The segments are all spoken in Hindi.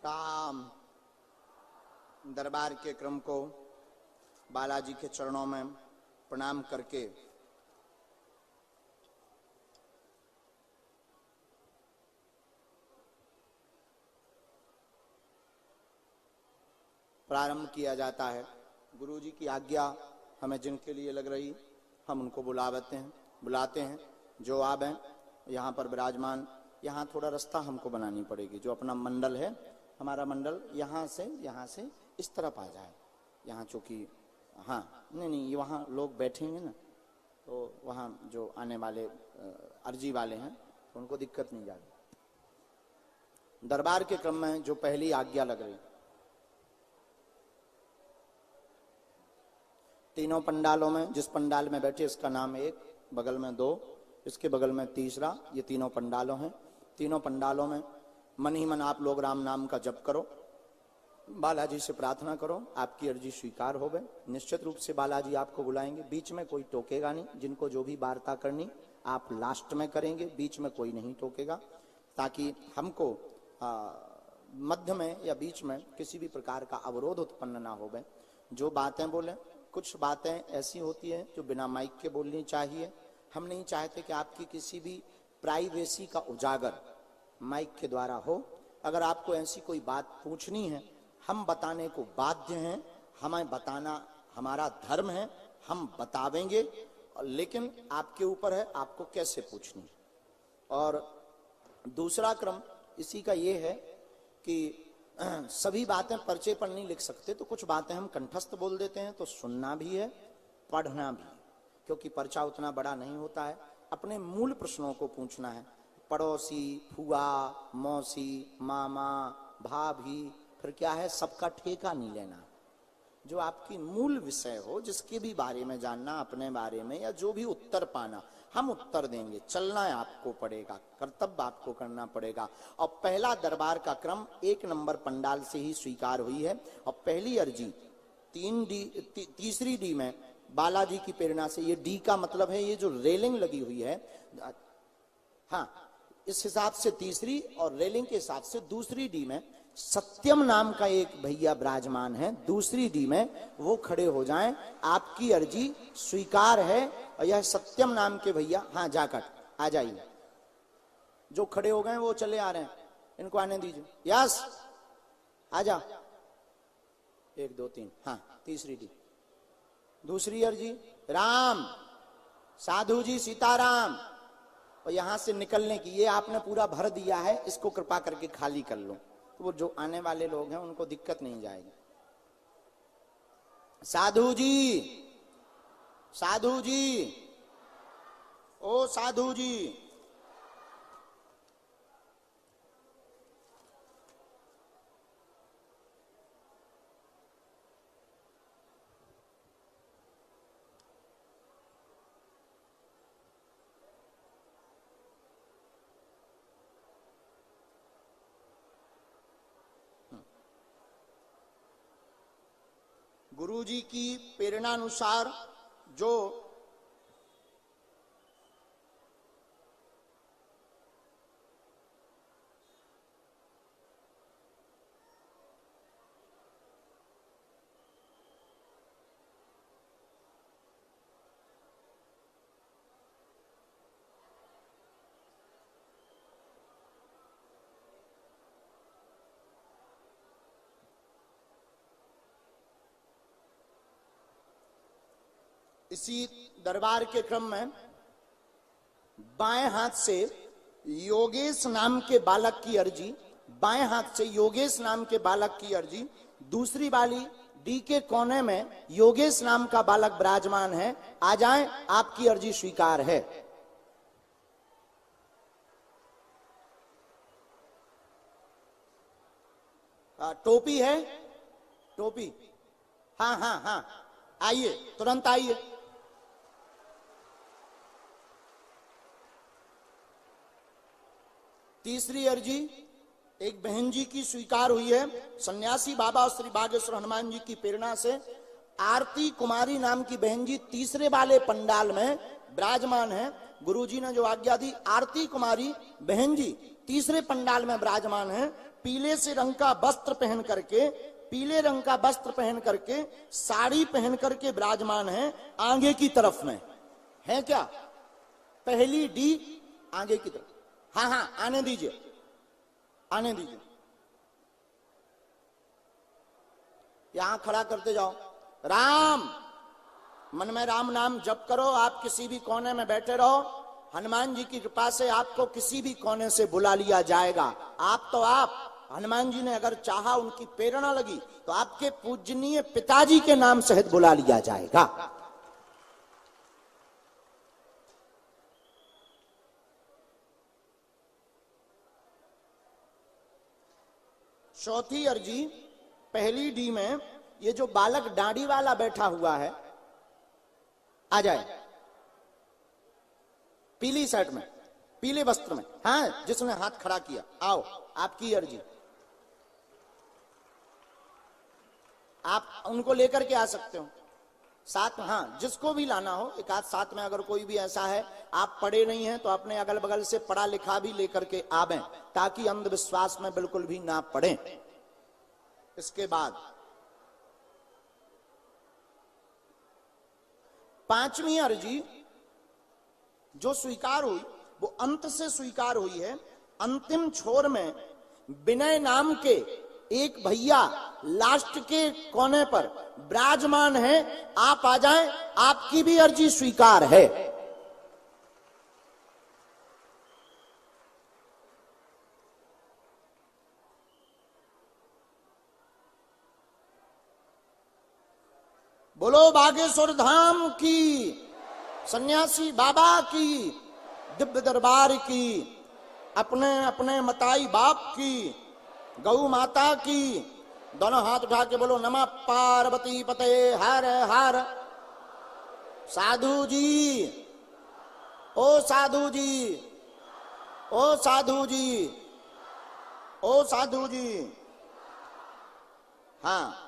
राम। दरबार के क्रम को बालाजी के चरणों में प्रणाम करके प्रारंभ किया जाता है। गुरुजी की आज्ञा हमें जिनके लिए लग रही हम उनको बुलाते हैं जो आप हैं यहाँ पर विराजमान। यहाँ थोड़ा रास्ता हमको बनानी पड़ेगी, जो अपना मंडल है, हमारा मंडल यहाँ से इस तरफ आ जाए। यहाँ चूंकि हाँ नहीं वहाँ लोग बैठेंगे ना, तो वहाँ जो आने वाले अर्जी वाले हैं तो उनको दिक्कत नहीं जाती। दरबार के क्रम में जो पहली आज्ञा लग रही, तीनों पंडालों में, जिस पंडाल में बैठे इसका नाम एक, बगल में दो, इसके बगल में तीसरा, ये तीनों पंडालों हैं। तीनों पंडालों में मन ही मन आप लोग राम नाम का जप करो, बालाजी से प्रार्थना करो, आपकी अर्जी स्वीकार हो गए। निश्चित रूप से बालाजी आपको बुलाएंगे, बीच में कोई टोकेगा नहीं। जिनको जो भी वार्ता करनी आप लास्ट में करेंगे, बीच में कोई नहीं टोकेगा, ताकि हमको मध्य में या बीच में किसी भी प्रकार का अवरोध उत्पन्न ना हो गए। जो बातें बोले, कुछ बातें ऐसी होती हैं जो बिना माइक के बोलनी चाहिए। हम नहीं चाहते कि आपकी किसी भी प्राइवेसी का उजागर माइक के द्वारा हो। अगर आपको ऐसी कोई बात पूछनी है, हम बताने को बाध्य हैं, हमें बताना हमारा धर्म है, हम बतावेंगे, लेकिन आपके ऊपर है आपको कैसे पूछनी। और दूसरा क्रम इसी का ये है कि सभी बातें पर्चे पर नहीं लिख सकते, तो कुछ बातें हम कंठस्थ बोल देते हैं, तो सुनना भी है पढ़ना भी, क्योंकि पर्चा उतना बड़ा नहीं होता है। अपने मूल प्रश्नों को पूछना है। पड़ोसी, फुआ, मौसी, मामा, भाभी, फिर क्या है, सबका ठेका नहीं लेना। जो आपकी मूल विषय हो, जिसके भी बारे में जानना, अपने बारे में, या जो भी उत्तर पाना, हम उत्तर देंगे। चलना है आपको पड़ेगा, कर्तव्य आपको करना पड़ेगा। और पहला दरबार का क्रम 1 नंबर पंडाल से ही स्वीकार हुई है। और पहली अर्जी 3डी डी में बालाजी की प्रेरणा से, ये डी का मतलब है ये जो रेलिंग लगी हुई है, हाँ, इस हिसाब से तीसरी और रेलिंग के हिसाब से दूसरी डी में सत्यम नाम का एक भैया विराजमान है। दूसरी डी में वो खड़े हो जाएं, आपकी अर्जी स्वीकार है। और यह सत्यम नाम के भैया, हाँ जाकर आ जाइए, जो खड़े हो गए वो चले आ रहे हैं, इनको आने दीजिए। यस आजा, 1 2 3, हाँ तीसरी डी। दूसरी अर्जी राम, साधु जी सीताराम। और यहां से निकलने की, ये आपने पूरा भर दिया है, इसको कृपा करके खाली कर लो, तो वो जो आने वाले लोग हैं उनको दिक्कत नहीं जाएगी। साधु जी, साधु जी, ओ साधु जी। गुरु जी की प्रेरणानुसार जो इसी दरबार के क्रम में बाएं हाथ से योगेश नाम के बालक की अर्जी, बाएं हाथ से योगेश नाम के बालक की अर्जी। दूसरी वाली डी के कोने में योगेश नाम का बालक विराजमान है, आ जाएं, आपकी अर्जी स्वीकार है। टोपी है, टोपी, हाँ हाँ हाँ, आइए, तुरंत आइए। तीसरी अर्जी एक बहन जी की स्वीकार हुई है, सन्यासी बाबा और श्री बागेश्वर हनुमान जी की प्रेरणा से। आरती कुमारी नाम की बहन जी तीसरे वाले पंडाल में विराजमान है। गुरुजी ने जो आज्ञा दी, आरती कुमारी बहन जी तीसरे पंडाल में विराजमान है, पीले से रंग का वस्त्र पहन करके, पीले रंग का वस्त्र पहन करके, साड़ी पहन करके विराजमान है, आगे की तरफ में है क्या? पहली डी आगे की तरफ। हाँ हाँ, आने दीजिए, आने दीजिए, यहां खड़ा करते जाओ। राम, मन में राम नाम जप करो। आप किसी भी कोने में बैठे रहो, हनुमान जी की कृपा से आपको किसी भी कोने से बुला लिया जाएगा। आप हनुमान जी ने अगर चाहा, उनकी प्रेरणा लगी, तो आपके पूजनीय पिताजी के नाम सहित बुला लिया जाएगा। चौथी अर्जी, पहली डी में ये जो बालक दाढ़ी वाला बैठा हुआ है, आ जाए, पीली शर्ट में, पीले वस्त्र में, हाँ, जिसने हाथ खड़ा किया, आओ, आपकी अर्जी। आप उनको लेकर के आ सकते हो साथ में, हाँ, जिसको भी लाना हो एक आध साथ में। अगर कोई भी ऐसा है, आप पढ़े नहीं हैं, तो अपने अगल बगल से पढ़ा लिखा भी लेकर के आवें, ताकि अंधविश्वास में बिल्कुल भी ना पड़े। इसके बाद पांचवी अर्जी जो स्वीकार हुई, वो अंत से स्वीकार हुई है। अंतिम छोर में विनय नाम के एक भैया लास्ट के कोने पर विराजमान है, आप आ जाएं, आपकी भी अर्जी स्वीकार है। बोलो बागेश्वर धाम की, सन्यासी बाबा की, दिव्य दरबार की, अपने अपने मताई बाप की, गौ माता की। दोनों हाथ उठा के बोलो नमः पार्वती पते हर हर। साधु जी, ओ साधु जी, ओ साधु जी, ओ साधु जी। हाँ,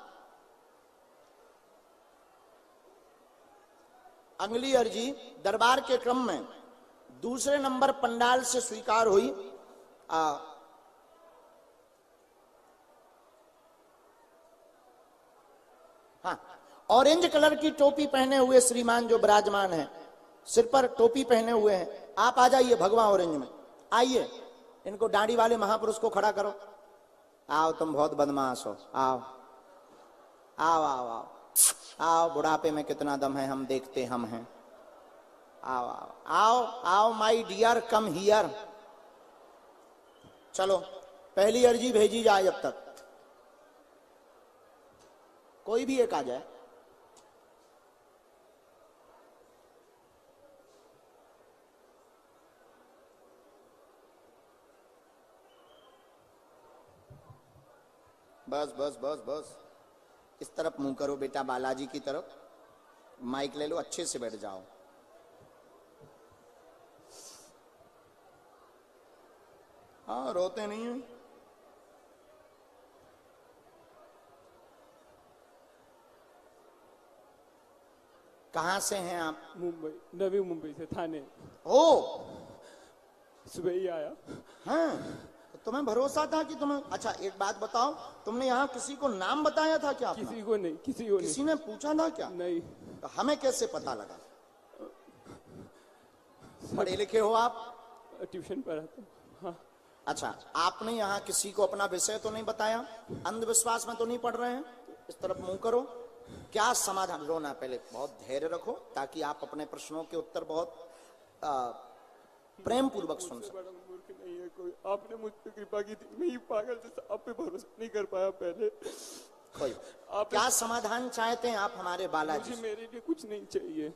अगली अर्जी दरबार के क्रम में दूसरे नंबर पंडाल से स्वीकार हुई। हाँ, ऑरेंज कलर की टोपी पहने हुए श्रीमान जो विराजमान है, सिर पर टोपी पहने हुए हैं, आप आ जाइए भगवा ऑरेंज में, आइए। इनको दाढ़ी वाले महापुरुष को खड़ा करो। आओ, तुम बहुत बदमाश हो, आओ आओ आओ आओ आओ, बुढ़ापे में कितना दम है हम देखते हम हैं। आओ आओ आओ आओ माय डियर, कम हियर। चलो, पहली अर्जी भेजी जाए, जब तक कोई भी एक आ जाए। बस बस बस बस, इस तरफ मुंह करो बेटा, बालाजी की तरफ। माइक ले लो, अच्छे से बैठ जाओ। हाँ, रोते नहीं हैं। कहां से हैं आप? मुंबई, नवी मुंबई से, थाने। ओ, सुबह ही आया। हाँ, तो तुम्हें भरोसा था कि तुम्हें। अच्छा, एक बात बताओ, तुमने यहाँ किसी को नाम बताया था क्या अपना? किसी को नहीं, किसी को किसी ने पूछा था क्या? नहीं। तो हमें कैसे पता लगा? पढ़े लिखे हो आप? ट्यूशन पढ़ाता हूँ। हाँ। अच्छा, आपने यहाँ किसी को अपना विषय तो नहीं बताया? अंधविश्वास में तो नहीं पढ़ रहे हैं? इस तरफ मुंह करो। क्या समाधान? रोना पहले, बहुत धैर्य रखो, ताकि आप अपने प्रश्नों के उत्तर बहुत प्रेम पूर्वक सुन सकें। मूर्ख नहीं है कोई, आपने मुझ पे कृपा की थी, मैं ये पागल जैसा आप पे भरोसा नहीं कर पाया पहले। कोई आप क्या समाधान चाहते हैं आप हमारे बालाजी? मुझे मेरे लिए कुछ नहीं चाहिए।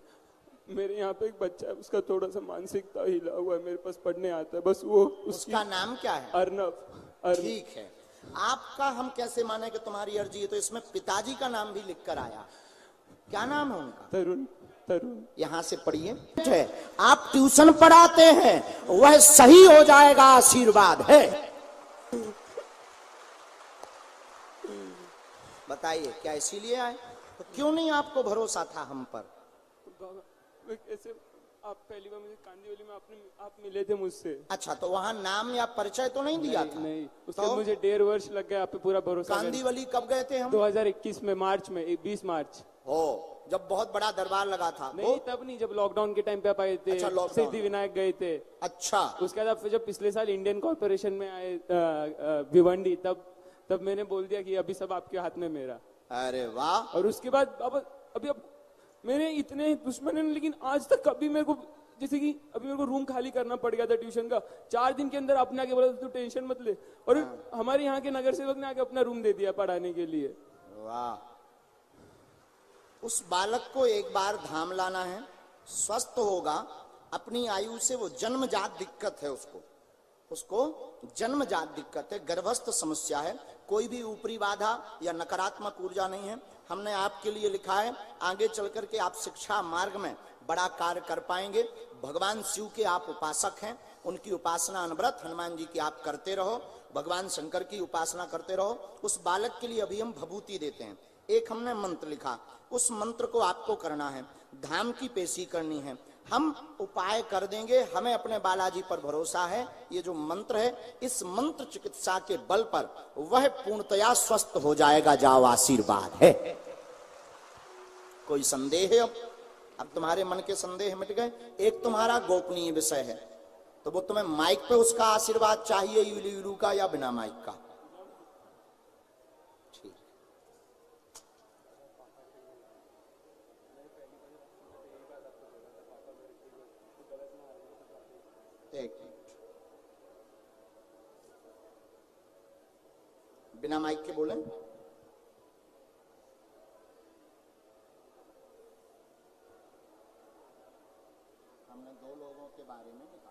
मेरे यहाँ पे एक बच्चा है, उसका थोड़ा सा मानसिकता हिला हुआ है, मेरे पास पढ़ने आता है, बस वो। उसका नाम क्या है? अर्नव। ठीक है, आपका हम कैसे माने कि तुम्हारी अर्जी है? तो इसमें पिताजी का नाम भी लिख कर आया। क्या नाम है उनका? तरुण। तरुण। यहां से पढ़िए। आप ट्यूशन पढ़ाते हैं, वह सही हो जाएगा, आशीर्वाद है। बताइए, क्या इसीलिए आए? तो क्यों नहीं आपको भरोसा था हम पर? मैं कैसे आप पहली बार मुझे कांदीवली में आप मिले थे मुझसे। अच्छा, तो वहां नाम या परिचय तो नहीं दिया था? नहीं, उसके तो मुझे 1.5 वर्ष लग गया आप पे पूरा भरोसा करने। कांदीवली कब गए थे हम? 2021 में मार्च में 20 मार्च। हो, जब बहुत बड़ा दरबार लगा था? नहीं तब नहीं, जब लॉकडाउन के टाइम पे आप आए थे। अच्छा, लॉकडाउन। सिद्धि विनायक गए थे। अच्छा, उसके बाद आप जब पिछले साल इंडियन कॉर्पोरेशन में आए भिवंडी, तब मैंने बोल दिया कि अभी सब आपके हाथ में मेरा। अरे वाह। और उसके बाद अभी मेरे इतने दुश्मन हैं, लेकिन आज तक कभी मेरे को, जैसे कि अभी मेरे को रूम खाली करना पड़ गया था ट्यूशन का, 4 दिन के अंदर अपने आके बोला तू टेंशन मत ले, और हमारे यहाँ के नगर सेवक ने आके अपना रूम दे दिया पढ़ाने के लिए। वाह। उस बालक को एक बार धाम लाना है, स्वस्थ होगा। अपनी आयु से वो जन्मजात दिक्कत है, उसको जन्मजात दिक्कत है, गर्भस्थ समस्या है। कोई भी ऊपरी बाधा या नकारात्मक ऊर्जा नहीं है। हमने आपके लिए लिखा है, आगे चल करके आप शिक्षा मार्ग में बड़ा कार्य कर पाएंगे। भगवान शिव के आप उपासक हैं, उनकी उपासना अनवरत हनुमान जी की आप करते रहो, भगवान शंकर की उपासना करते रहो। उस बालक के लिए अभी हम भभूति देते हैं। एक हमने मंत्र लिखा, उस मंत्र को आपको करना है, धाम की पेशी करनी है। हम उपाय कर देंगे, हमें अपने बालाजी पर भरोसा है। ये जो मंत्र है, इस मंत्र चिकित्सा के बल पर वह पूर्णतया स्वस्थ हो जाएगा। जाओ, आशीर्वाद है। कोई संदेह है? अब तुम्हारे मन के संदेह मिट गए। एक तुम्हारा गोपनीय विषय है, तो वो तुम्हें माइक पे उसका आशीर्वाद चाहिए, यूली यूलू का या बिना माइक का? ठीक। एक मिनट, बिना माइक के बोले। हमने 2 लोगों के बारे में लिखा।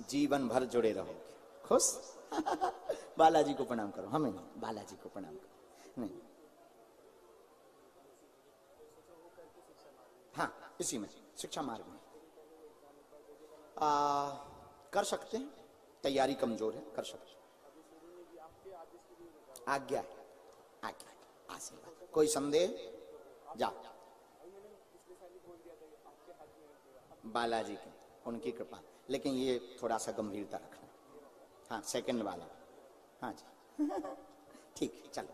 जीवन भर जुड़े रहोगे, खुश। बालाजी को प्रणाम करो, हमें नहीं, बालाजी को प्रणाम करो। नहीं, हाँ, इसी में शिक्षा मार्ग में कर सकते हैं। तैयारी कमजोर है, कर सकते हैं। आज्ञा है, आज्ञा है, आशीर्वाद। कोई संदेह? जाओ, बालाजी की उनकी कृपा। लेकिन ये थोड़ा सा गंभीरता रखना। हाँ, सेकंड वाला। हाँ जी। ठीक है, चलो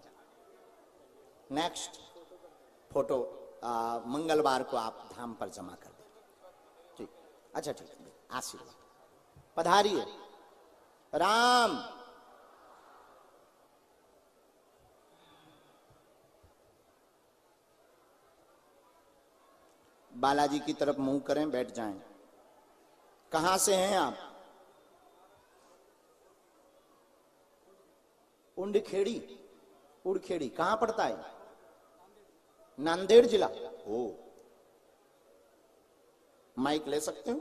नेक्स्ट। फोटो मंगलवार को आप धाम पर जमा कर दें। ठीक, अच्छा ठीक है, आशीर्वाद। पधारिए। राम। बालाजी की तरफ मुंह करें, बैठ जाएं। कहां से हैं आप? उंडखेड़ी। उड़खेड़ी कहां पड़ता है? नांदेड़ जिला। ओ, माइक ले सकते हो?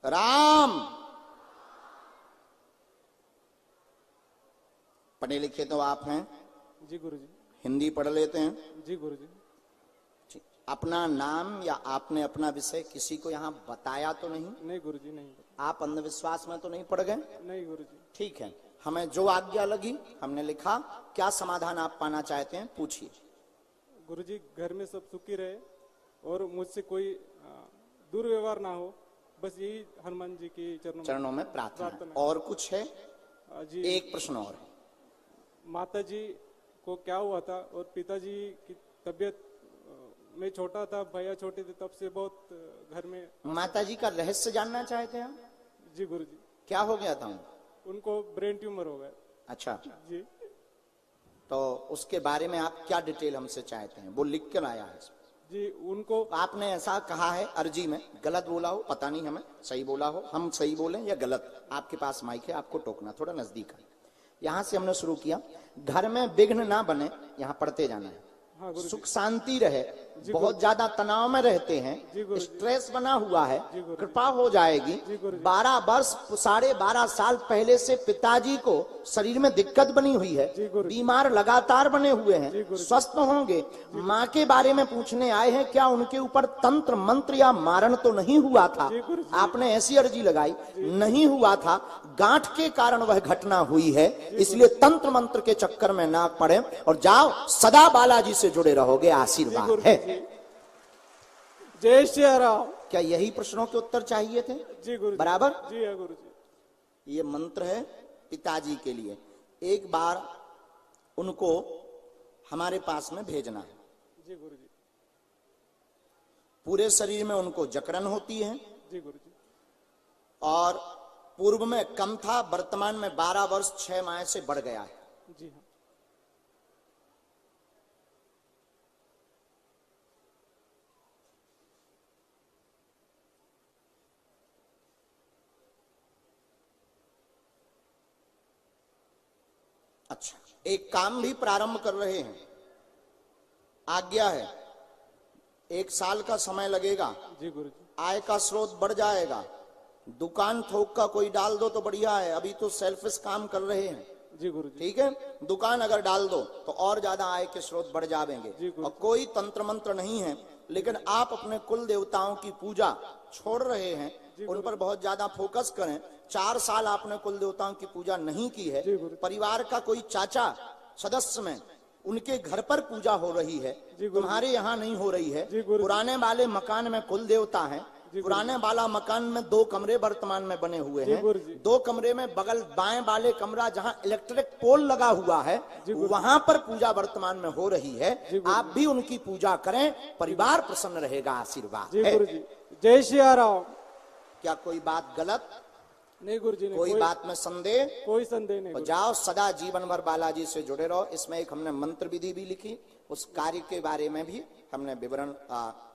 राम। पढ़े लिखे तो आप हैं? जी गुरुजी। हिंदी पढ़ लेते हैं? जी गुरुजी। ठीक। अपना नाम या आपने अपना विषय किसी को यहाँ बताया तो नहीं? नहीं गुरुजी, नहीं। आप अंधविश्वास में तो नहीं पड़ गए? नहीं गुरुजी। ठीक है, हमें जो आज्ञा लगी हमने लिखा। क्या समाधान आप पाना चाहते हैं, पूछिए। गुरुजी, घर में सब सुखी रहे और मुझसे कोई दुर्व्यवहार ना हो, बस यही हनुमान जी की चरणों में प्रार्थना। और कुछ है? जी, एक प्रश्न और है। माता जी को क्या हुआ था और पिताजी की तबीयत मैं छोटा था, भैया छोटे थे, तब से बहुत घर में। माता जी का रहस्य जानना चाहते हैं? जी गुरुजी। क्या हो गया था उनको ब्रेन ट्यूमर हो गया। अच्छा, जी। तो उसके बारे में आप क्या डिटेल हमसे चाहते हैं? वो लिख कर आया है जी। उनको आपने ऐसा कहा है अर्जी में, गलत बोला हो पता नहीं, हमें सही बोला हो, हम सही बोलें या गलत। आपके पास माइक है, आपको टोकना, थोड़ा नजदीक है। यहां से हमने शुरू किया, घर में विघ्न ना बने, यहां पढ़ते जाना है। हाँ गुरुजी। सुख शांति रहे, बहुत ज्यादा तनाव में रहते हैं, जी गुरुजी। स्ट्रेस बना हुआ है, जी गुरुजी। कृपा हो जाएगी। जी गुरुजी। 12 वर्ष 12.5 साल पहले से पिताजी को शरीर में दिक्कत बनी हुई है, जी गुरुजी। बीमार लगातार बने हुए जी हैं, गुरुजी। स्वस्थ होंगे। माँ के बारे में पूछने आए हैं, क्या उनके ऊपर तंत्र मंत्र या मारण तो नहीं हुआ था? जी गुरुजी। आपने ऐसी अर्जी लगाई, नहीं हुआ था, गांठ के कारण वह घटना हुई है, इसलिए तंत्र मंत्र के चक्कर में ना पड़े और जाओ, सदा बालाजी से जुड़े रहोगे, आशीर्वाद है। जय श्री राम। क्या यही प्रश्नों के उत्तर चाहिए थे? जी गुरुजी। बराबर। जी है गुरुजी। ये मंत्र है पिताजी के लिए, एक बार उनको हमारे पास में भेजना है। जी गुरुजी। पूरे शरीर में उनको जकड़न होती है जी गुरुजी। और पूर्व में कम था, वर्तमान में 12 वर्ष 6 माह से बढ़ गया है। जी हाँ। अच्छा, एक काम भी प्रारंभ कर रहे हैं, आज्ञा है, 1 साल का समय लगेगा, जी गुरुजी। आय का स्रोत बढ़ जाएगा। दुकान थोक का कोई डाल दो तो बढ़िया है, अभी तो सेल्फिश काम कर रहे हैं। जी गुरुजी। ठीक है, दुकान अगर डाल दो तो और ज्यादा आय के स्रोत बढ़ जाएंगे। और कोई तंत्र मंत्र नहीं है, लेकिन आप अपने कुल देवताओं की पूजा छोड़ रहे हैं, उन पर बहुत ज्यादा फोकस करें। 4 साल आपने कुल देवताओं की पूजा नहीं की है, परिवार का कोई चाचा सदस्य में उनके घर पर पूजा हो रही है, तुम्हारे यहाँ नहीं हो रही है। पुराने वाले मकान में कुल देवता है, पुराने वाला मकान में 2 कमरे वर्तमान में बने हुए हैं। 2 कमरे में बगल बाएं वाले कमरा जहां इलेक्ट्रिक पोल लगा हुआ है, वहां पर पूजा वर्तमान में हो रही है। आप भी उनकी पूजा करें, परिवार प्रसन्न रहेगा, आशीर्वाद है। जय श्री राम। क्या कोई बात गलत? नहीं गुरुजी। कोई बात में संदेह? कोई संदेह नहीं। तो जाओ, सदा जीवन भर बालाजी से जुड़े रहो। इसमें एक हमने मंत्र विधि भी लिखी, उस कार्य के बारे में भी हमने विवरण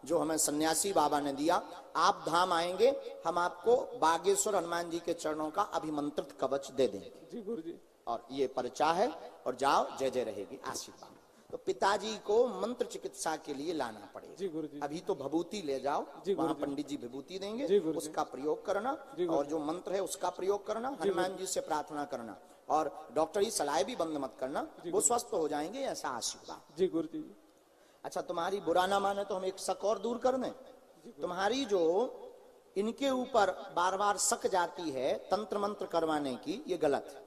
जो हमें सन्यासी बाबा ने दिया। आप धाम आएंगे, हम आपको बागेश्वर हनुमान जी के चरणों का अभिमंत्रित कवच दे देंगे। जी गुरुजी। और ये पर्चा है, और जाओ, जय जय रहेगी, आशीर्वाद। तो पिताजी को मंत्र चिकित्सा के लिए लाना पड़ेगा। जी गुरुजी। अभी तो भभूति ले जाओ, वहाँ पंडित जी विभूति देंगे, उसका प्रयोग करना, और जो मंत्र है उसका प्रयोग करना, हनुमान जी से प्रार्थना करना, और डॉक्टरी सलाह भी बंद मत करना, वो स्वस्थ हो जाएंगे, ऐसा आशीर्वाद। जी गुरुजी। अच्छा, तुम्हारी बुरा ना माने तो हम एक शक और दूर कर दें। तुम्हारी जो इनके ऊपर बार बार शक जाती है तंत्र मंत्र करवाने की, ये गलत है।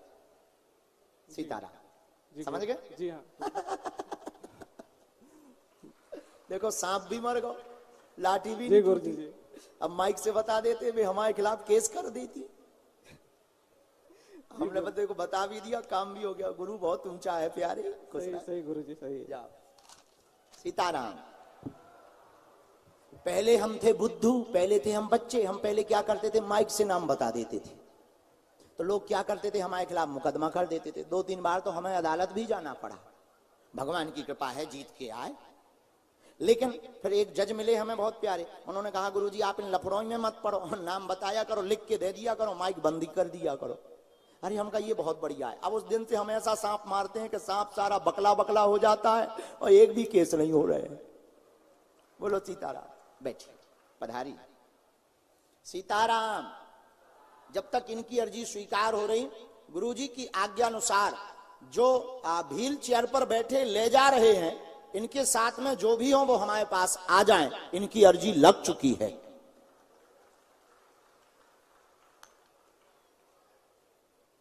सीताराम, समझ गए? जी हाँ। देखो, सांप भी मर गो, लाठी भी जी नहीं गुरुजी टूटी। जी। अब माइक से बता देते वे हमारे खिलाफ केस कर देती। हमने बंदे को बता भी दिया, काम भी हो गया। गुरु बहुत ऊंचा है प्यारे। सही गुरुजी, सही है। जाओ। सीताराम। पहले हम थे बुद्धू, पहले थे हम बच्चे। हम पहले क्या करते थे, माइक से नाम बता देते थे, तो लोग क्या करते थे, हमारे खिलाफ मुकदमा कर देते थे। 2-3 बार तो हमें अदालत भी जाना पड़ा। भगवान की कृपा है, जीत के आए। लेकिन फिर एक जज मिले हमें बहुत प्यारे, उन्होंने कहा गुरुजी आप इन लफड़ों में मत पड़ो, नाम बताया करो, लिख के दे दिया करो, माइक बंदी कर दिया करो। अरे हम कहा ये बहुत बढ़िया है। अब उस दिन से हम ऐसा सांप मारते हैं कि सांप सारा बकला बकला हो जाता है और एक भी केस नहीं हो रहे हैं। बोलो सीताराम। बैठे, पधारी। सीताराम। जब तक इनकी अर्जी स्वीकार हो रही, गुरुजी की आज्ञा अनुसार जो व्हील चेयर पर बैठे ले जा रहे हैं, इनके साथ में जो भी हो वो हमारे पास आ जाएं। इनकी अर्जी लग चुकी है।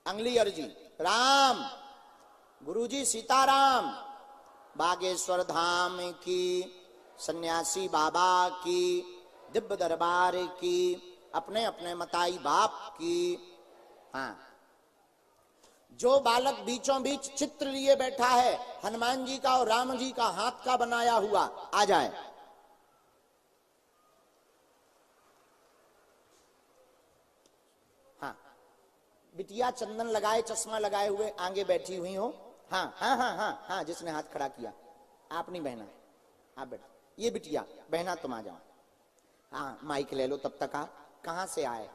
अगली अर्जी। राम। गुरुजी सीताराम। बागेश्वर धाम की, सन्यासी बाबा की, दिव्य दरबार की, अपने अपने मताई बाप की। हाँ, जो बालक बीचों बीच चित्र लिए बैठा है, हनुमान जी का और राम जी का हाथ का बनाया हुआ, आ जाए। बिटिया चंदन लगाए चश्मा लगाए हुए आगे बैठी हुई हो। हाँ हाँ हाँ हाँ हाँ, जिसने हाथ खड़ा किया आप नहीं बहना, आप बैठो। ये बिटिया बहना तुम आ जाओ। हाँ माइक ले लो तब तक। आप कहां से आए?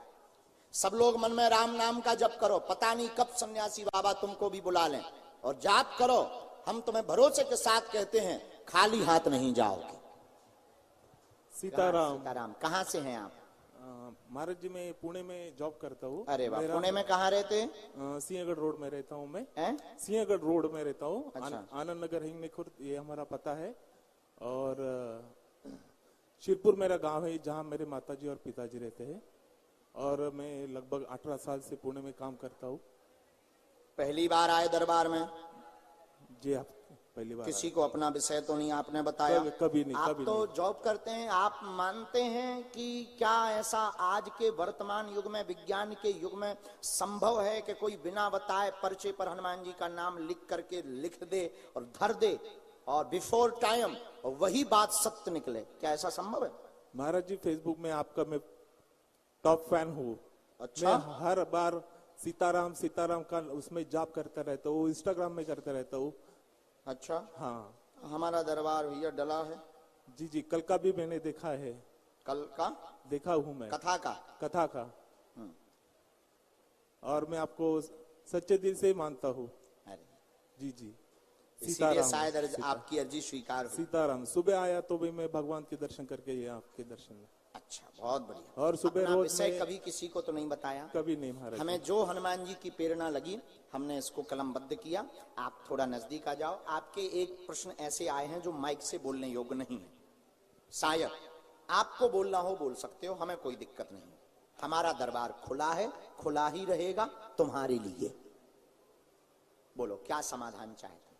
सब लोग मन में राम नाम का जप करो, पता नहीं कब सन्यासी बाबा तुमको भी बुला लें, और जाप करो। हम तुम्हें भरोसे के साथ कहते हैं खाली हाथ नहीं जाओगे। सीताराम। सीताराम। कहाँ से हैं आप? महाराज जी मैं पुणे में जॉब करता हूँ। अरे वाह, पुणे में कहाँ रहते हैं? सिंहगढ़ रोड में रहता हूँ मैं। हैं? सिंहगढ़ रोड में रहता हूँ। अच्छा। आनंद नगर हिंगने खुर्द, ये हमारा पता है। और शिरपुर मेरा गांव है जहाँ मेरे माताजी और पिताजी रहते हैं। और मैं लगभग 18 साल से पुणे में काम करता हूँ। पहली बार आए दरबार में? जी आप पहली बार किसी को अपना विषय तो नहीं आपने बताया? कभी नहीं, आप कभी तो नहीं। जॉब करते हैं, आप मानते हैं कि क्या ऐसा आज के वर्तमान युग में, विज्ञान के युग में संभव है कि कोई बिना बताए पर्चे पर हनुमान जी का नाम लिख करके लिख दे और धर दे और बिफोर टाइम वही बात सत्य निकले? क्या ऐसा संभव है? महाराज जी फेसबुक में आपका मैं टॉप फैन हूँ। अच्छा। मैं हर बार सीताराम सीताराम का उसमें जाप करता रहता हूँ, इंस्टाग्राम में करता रहता हूँ। अच्छा। हाँ हमारा दरबार भैया डला है। जी जी, कल का भी मैंने देखा है। कल का देखा हूँ मैं, कथा का? कथा का। और मैं आपको सच्चे दिल से मानता हूँ। अरे जी जी, इसीलिए शायद आपकी अर्जी स्वीकार हुई। सीताराम। सुबह आया तो भी मैं भगवान के दर्शन करके ये आपके दर्शन में। अच्छा, बहुत बढ़िया। और सुबह अपना रोज विषय मैं कभी किसी को तो नहीं बताया? कभी नहीं महाराज। हमें जो हनुमान जी की प्रेरणा लगी हमने इसको कलमबद्ध किया। आप थोड़ा नजदीक आ जाओ। आपके एक प्रश्न ऐसे आए हैं जो माइक से बोलने योग्य नहीं है। शायद आपको बोलना हो बोल सकते हो, हमें कोई दिक्कत नहीं। हमारा दरबार खुला है, खुला ही रहेगा तुम्हारे लिए। बोलो क्या समाधान चाहते?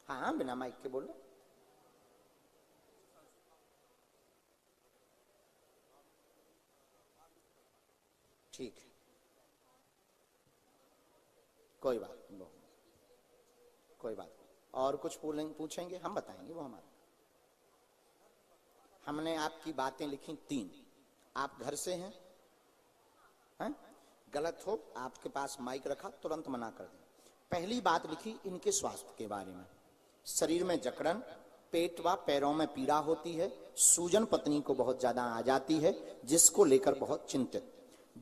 हाँ बिना माइक के बोलो। ठीक है, कोई बात नहीं, कोई बात नहीं। और कुछ पूछेंगे हम बताएंगे, वो हमारा। हमने आपकी बातें लिखी 3। आप घर से हैं? गलत हो आपके पास माइक रखा तुरंत मना कर दें। पहली बात लिखी इनके स्वास्थ्य के बारे में। शरीर में जकड़न, पेट व पैरों में पीड़ा होती है, सूजन पत्नी को बहुत ज्यादा आ जाती है, जिसको लेकर बहुत चिंतित।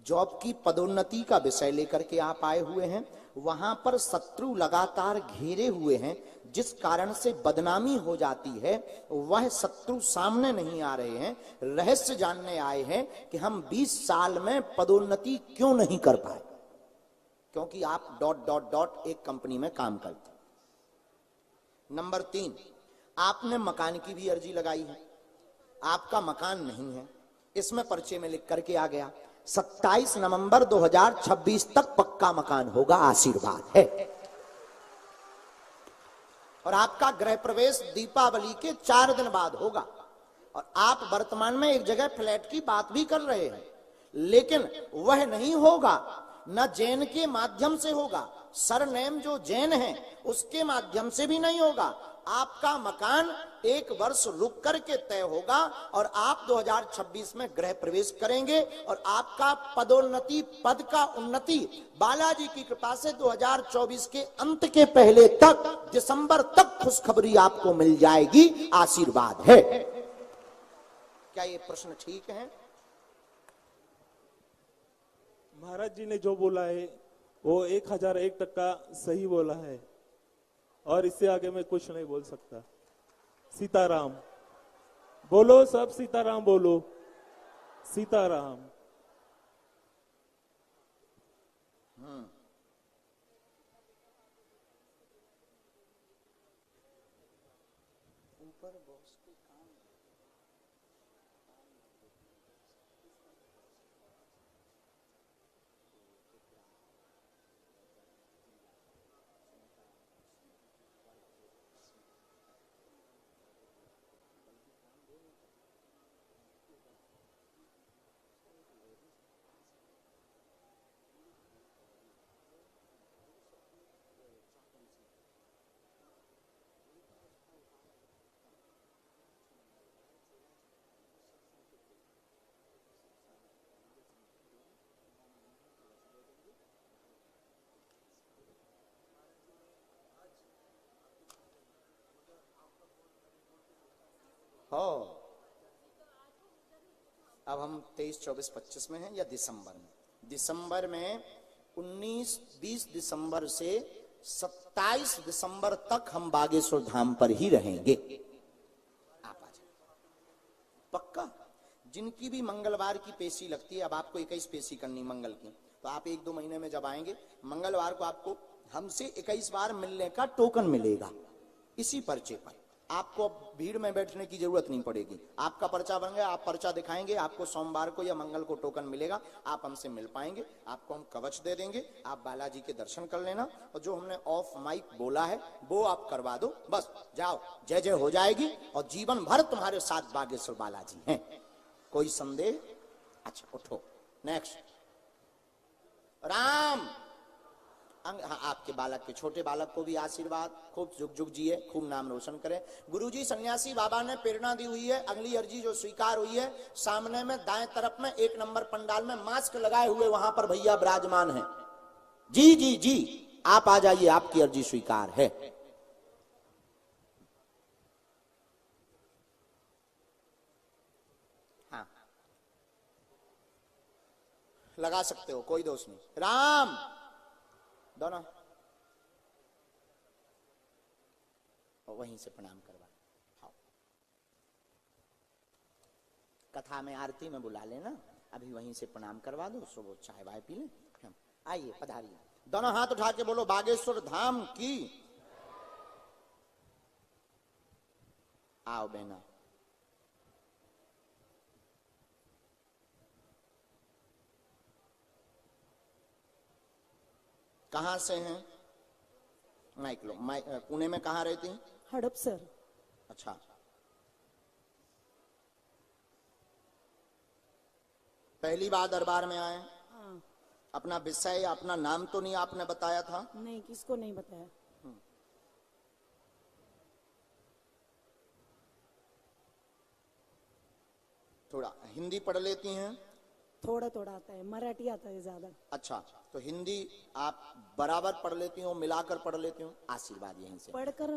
जॉब की पदोन्नति का विषय लेकर के आप आए हुए हैं। वहां पर शत्रु लगातार घेरे हुए हैं, जिस कारण से बदनामी हो जाती है। वह शत्रु सामने नहीं आ रहे हैं, रहस्य जानने आए हैं कि हम 20 साल में पदोन्नति क्यों नहीं कर पाए। क्योंकि आप ... एक कंपनी में काम करते। नंबर 3, आपने मकान की भी अर्जी लगाई है, आपका मकान नहीं है। इसमें पर्चे में लिख करके आ गया 27 नवंबर 2026 तक पक्का मकान होगा, आशीर्वाद है। और आपका गृह प्रवेश दीपावली के 4 दिन बाद होगा। और आप वर्तमान में एक जगह फ्लैट की बात भी कर रहे हैं, लेकिन वह नहीं होगा, न जैन के माध्यम से होगा, सरनेम जो जैन है उसके माध्यम से भी नहीं होगा। आपका मकान 1 वर्ष रुक करके तय होगा और आप 2026 में गृह प्रवेश करेंगे। और आपका पदोन्नति, पद का उन्नति बालाजी की कृपा से 2024 के अंत के पहले तक, दिसंबर तक खुशखबरी आपको मिल जाएगी, आशीर्वाद है। क्या ये प्रश्न ठीक है? महाराज जी ने जो बोला है वो 1001% सही बोला है, और इससे आगे मैं कुछ नहीं बोल सकता। सीताराम बोलो, सब सीताराम बोलो, सीताराम। हो। अब हम 23, 24, 25 में हैं या दिसंबर में? दिसंबर में 19, 20 दिसंबर से 27 दिसंबर तक हम बागेश्वर धाम पर ही रहेंगे। आप आ जाए पक्का। जिनकी भी मंगलवार की पेशी लगती है, अब आपको 21 पेशी करनी मंगल की, तो आप 1-2 महीने में जब आएंगे मंगलवार को आपको हमसे 21 बार मिलने का टोकन मिलेगा इसी पर्चे पर। आपको अब भीड़ में बैठने की जरूरत नहीं पड़ेगी। आपका पर्चा बन गया, आप पर्चा दिखाएंगे, आपको सोमवार को या मंगल को टोकन मिलेगा, आप हमसे मिल पाएंगे। आपको हम कवच दे देंगे, आप बालाजी के दर्शन कर लेना, और जो हमने ऑफ माइक बोला है वो आप करवा दो, बस जाओ, जय जय हो जाएगी और जीवन भर तुम्हारे साथ बागेश्वर बालाजी हैं। कोई संदेह? अच्छा उठो। नेक्स्ट। राम। आपके बालक के छोटे बालक को भी आशीर्वाद, खूब जुग जुग जिए, खूब नाम रोशन करें। गुरुजी सन्यासी बाबा ने प्रेरणा दी हुई है, अगली अर्जी जो स्वीकार हुई है, सामने में दाएं तरफ में 1 नंबर पंडाल में मास्क लगाए हुए वहां पर भैया विराजमान हैं। जी जी जी, आप आ जाइए, आपकी अर्जी स्वीकार है। हाँ लगा सकते हो, कोई दोष नहीं। राम दोनों वहीं से प्रणाम करवा। हाँ कथा में आरती में बुला लेना, अभी वहीं से प्रणाम करवा दो, सुबह चाय वाय पी लें। आइए पधारिए, दोनों हाथ उठा के बोलो बागेश्वर धाम की। आओ बहना। कहां से हैं? माइक लो। पुणे में कहां रहती हैं? हड़पसर। अच्छा, पहली बार दरबार में आए? हाँ। अपना विषय या अपना नाम तो नहीं आपने बताया था? नहीं, किसको नहीं बताया। थोड़ा हिंदी पढ़ लेती हैं? थोड़ा थोड़ा आता है, मराठी आता है ज्यादा। अच्छा, तो हिंदी आप बराबर पढ़ लेती हो, मिलाकर पढ़ लेती हो? आशीर्वाद यहीं से पढ़कर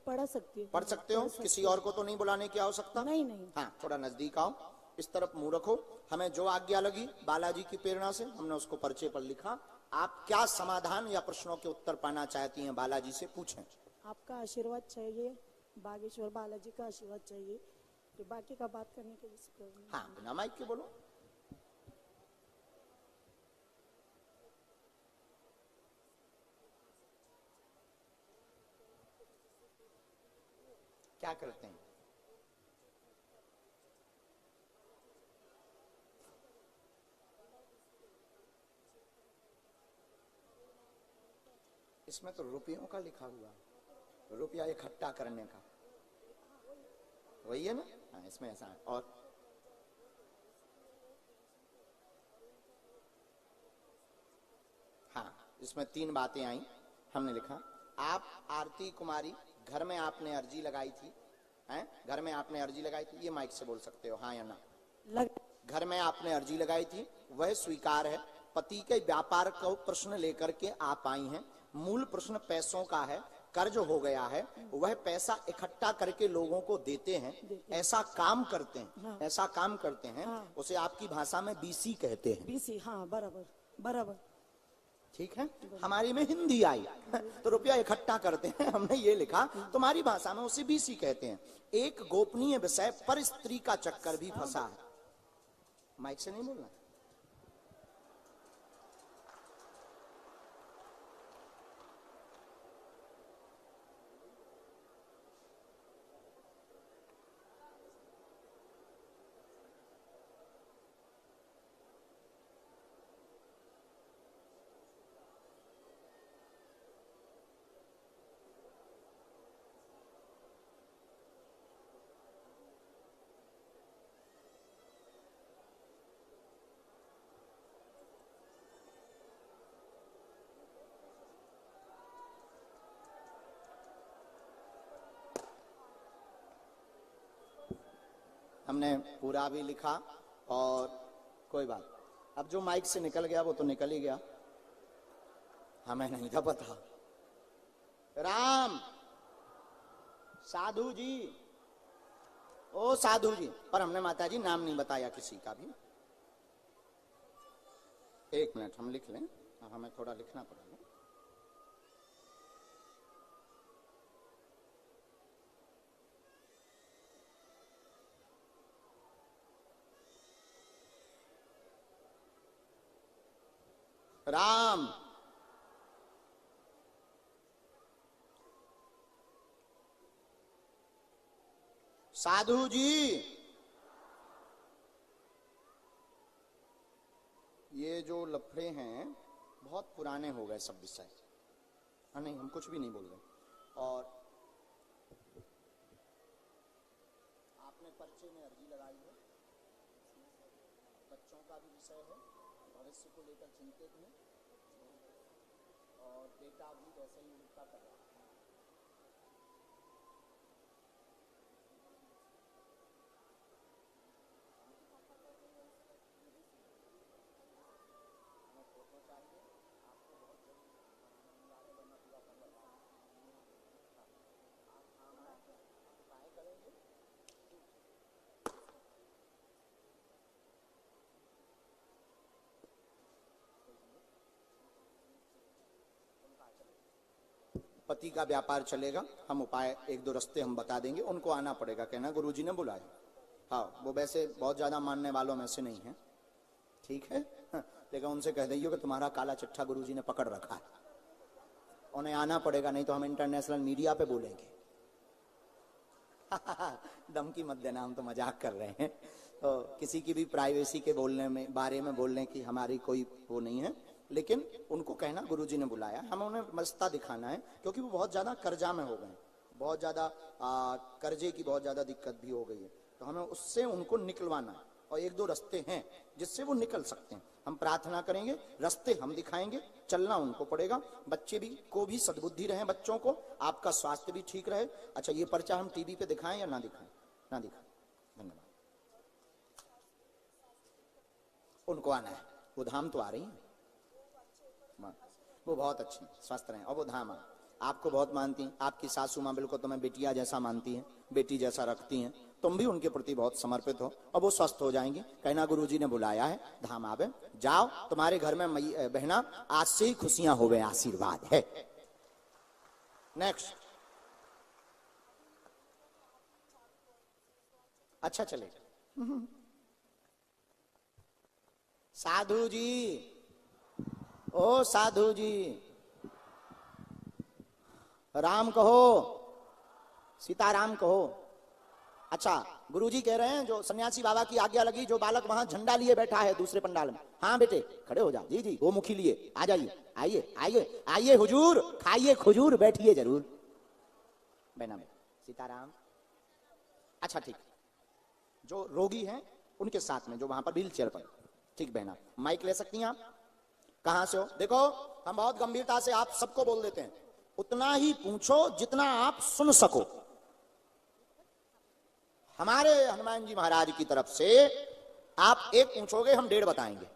पढ़ सकती हूँ। पढ़ सकते हो, किसी और को तो नहीं बुलाने की आवश्यकता? नहीं नहीं। हाँ थोड़ा नजदीक आओ, इस तरफ मुंह रखो। हमें जो आज्ञा लगी बालाजी की प्रेरणा से हमने उसको पर्चे पर लिखा। आप क्या समाधान या प्रश्नों के उत्तर पाना चाहती हैं बालाजी से, पूछें। आपका आशीर्वाद चाहिए, बागेश्वर बालाजी का आशीर्वाद चाहिए, कि बाकी का बात करने के लिए। हाँ बिना माइक के बोलो। क्या करते हैं? इसमें तो रुपयों का लिखा हुआ है, रुपया इकट्ठा करने का, वही है ना? हाँ इसमें ऐसा है। और हाँ इसमें 3 बातें आई, हमने लिखा। आप आरती कुमारी, घर में आपने अर्जी लगाई थी, हैं? घर में आपने अर्जी लगाई थी, ये माइक से बोल सकते हो हाँ या ना। घर में आपने अर्जी लगाई थी, वह स्वीकार है। पति के व्यापार को प्रश्न लेकर के आप आई हैं। मूल प्रश्न पैसों का है, कर्ज हो गया है, वह पैसा इकट्ठा करके लोगों को देते हैं, ऐसा काम करते हैं। हाँ। ऐसा काम करते हैं। हाँ। उसे आपकी भाषा में बीसी कहते हैं। बीसी, हाँ बराबर बराबर। ठीक है, हमारी में हिंदी आई तो रुपया इकट्ठा करते हैं, हमने ये लिखा, तुम्हारी भाषा में उसे बीसी कहते हैं। एक गोपनीय विषय पर स्त्री का चक्कर भी फंसा है। माइक से नहीं बोलना। हमने पूरा भी लिखा और कोई बात, अब जो माइक से निकल गया वो तो निकल ही गया, हमें नहीं था पता। राम साधु जी ओ साधु जी, पर हमने माता जी नाम नहीं बताया किसी का भी। एक मिनट हम लिख लें, हमें थोड़ा लिखना पड़ेगा। राम, साधु जी, ये जो लफड़े हैं बहुत पुराने हो गए सब विषय। हाँ नहीं, हम कुछ भी नहीं बोल रहे। और आपने पर्चे में अर्जी लगाई है, बच्चों का भी विषय है, भविष्य को लेकर चिंतित हैं, और बेटा भी वैसे ही उनका कर रहा है। पति का व्यापार चलेगा, हम उपाय एक दो रास्ते हम बता देंगे, उनको आना पड़ेगा, कहना गुरुजी ने बुलाया। हाँ, वो वैसे बहुत ज्यादा मानने वालों में से नहीं है, ठीक है, लेकिन उनसे कह दीजिए कि तुम्हारा काला चिट्ठा गुरुजी ने पकड़ रखा है, उन्हें आना पड़ेगा, नहीं तो हम इंटरनेशनल मीडिया पे बोलेंगे। धमकी मत देना, हम तो मजाक कर रहे हैं। तो किसी की भी प्राइवेसी के बोलने में, बारे में बोलने की हमारी कोई वो नहीं है, लेकिन उनको कहना गुरुजी ने बुलाया, हमें उन्हें मस्ता दिखाना है, क्योंकि वो बहुत ज्यादा कर्जा में हो गए, बहुत ज्यादा कर्जे की बहुत ज्यादा दिक्कत भी हो गई है, तो हमें उससे उनको निकलवाना है, और एक दो रास्ते हैं जिससे वो निकल सकते हैं। हम प्रार्थना करेंगे, रास्ते हम दिखाएंगे, चलना उनको पड़ेगा। बच्चे भी को भी सद्बुद्धि रहे, बच्चों को, आपका स्वास्थ्य भी ठीक रहे। अच्छा, ये पर्चा हम टीवी पे दिखाएं या ना दिखाएं? ना दिखाएं, धन्यवाद। उनको आना है, वो धाम तो आ रही है, वो बहुत अच्छी स्वस्थ रहे, और वो धाम आपको बहुत मानती हैं, आपकी सासू माँ बिल्कुल तुम्हें बेटिया जैसा मानती हैं, बेटी जैसा रखती हैं, तुम भी उनके प्रति बहुत समर्पित हो, और वो स्वस्थ हो जाएंगी। कहना गुरुजी ने बुलाया है, धाम आवे, जाओ, तुम्हारे घर में बहना आज से ही खुशियां होवे, आशीर्वाद है। नेक्स्ट, अच्छा चलेगा। साधु जी, ओ साधु जी, राम कहो, सीताराम कहो। अच्छा, गुरुजी कह रहे हैं जो सन्यासी बाबा की आज्ञा लगी, जो बालक वहां झंडा लिए बैठा है दूसरे पंडाल में, हाँ बेटे खड़े हो जाओ, जी जी, वो मुखी लिए आ जाइए, आइए आइए आइए हुजूर, खाइए खजूर, बैठिए जरूर। बहना में सीताराम। अच्छा ठीक, जो रोगी हैं उनके साथ में, जो वहां पर व्हील चेयर पर, ठीक बहना, माइक ले सकती हैं आप? कहां से हो? देखो, हम बहुत गंभीरता से आप सबको बोल देते हैं, उतना ही पूछो जितना आप सुन सको। हमारे हनुमान जी महाराज की तरफ से आप एक पूछोगे, हम 1.5 बताएंगे,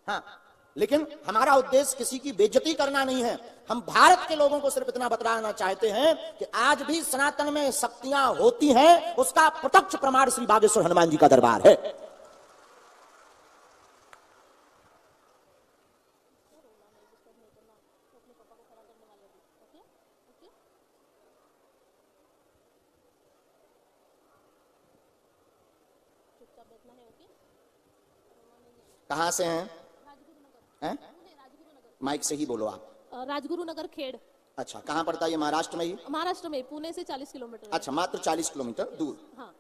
हाँ, लेकिन हमारा उद्देश्य किसी की बेइज्जती करना नहीं है। हम भारत के लोगों को सिर्फ इतना बताना चाहते हैं कि आज भी सनातन में शक्तियां होती हैं, उसका प्रत्यक्ष प्रमाण श्री बागेश्वर हनुमान जी का दरबार है। कहां से हैं? माइक से ही बोलो आप। राजगुरु नगर खेड़। अच्छा, कहाँ पड़ता है ये? महाराष्ट्र में ही? महाराष्ट्र में, पुणे से 40 किलोमीटर। अच्छा, मात्र 40 किलोमीटर दूर। हाँ।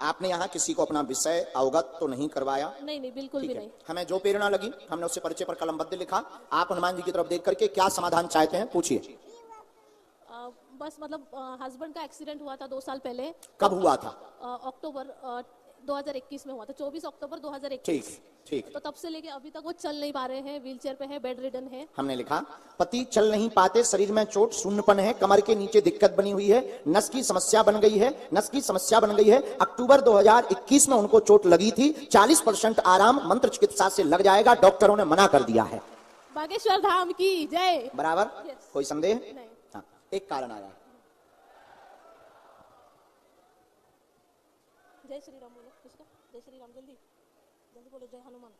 आपने यहाँ किसी को अपना विषय अवगत तो नहीं करवाया? नहीं नहीं, बिल्कुल भी नहीं। हमें जो प्रेरणा लगी हमने उससे पर्चे पर कलमबद्ध लिखा। आप हनुमान जी की तरफ देख करके क्या समाधान चाहते हैं, पूछिए। बस मतलब हस्बैंड का एक्सीडेंट हुआ था 2 साल पहले। कब हुआ था? अक्टूबर 2021 में हुआ था, 24 अक्टूबर 2021। ठीक ठीक। तो तब से लेके अभी तक वो चल नहीं पा रहे हैं, व्हीलचेयर पे है, बेड रिडन है। हमने लिखा, पति चल नहीं पाते, शरीर में चोट, शून्यपन है, कमर के नीचे दिक्कत बनी हुई है, नस की समस्या बन गई है, नस की समस्या बन गई है। अक्टूबर 2021 में उनको चोट लगी थी, 40% आराम मंत्र चिकित्सा से लग जाएगा, डॉक्टरों ने मना कर दिया है। बागेश्वर धाम की जय। बराबर, Yes. कोई संदेह? नहीं। हाँ, एक कारण आया, जय श्री राम बोलो किसका जय श्री राम जल्दी जल्दी बोलो जय हनुमान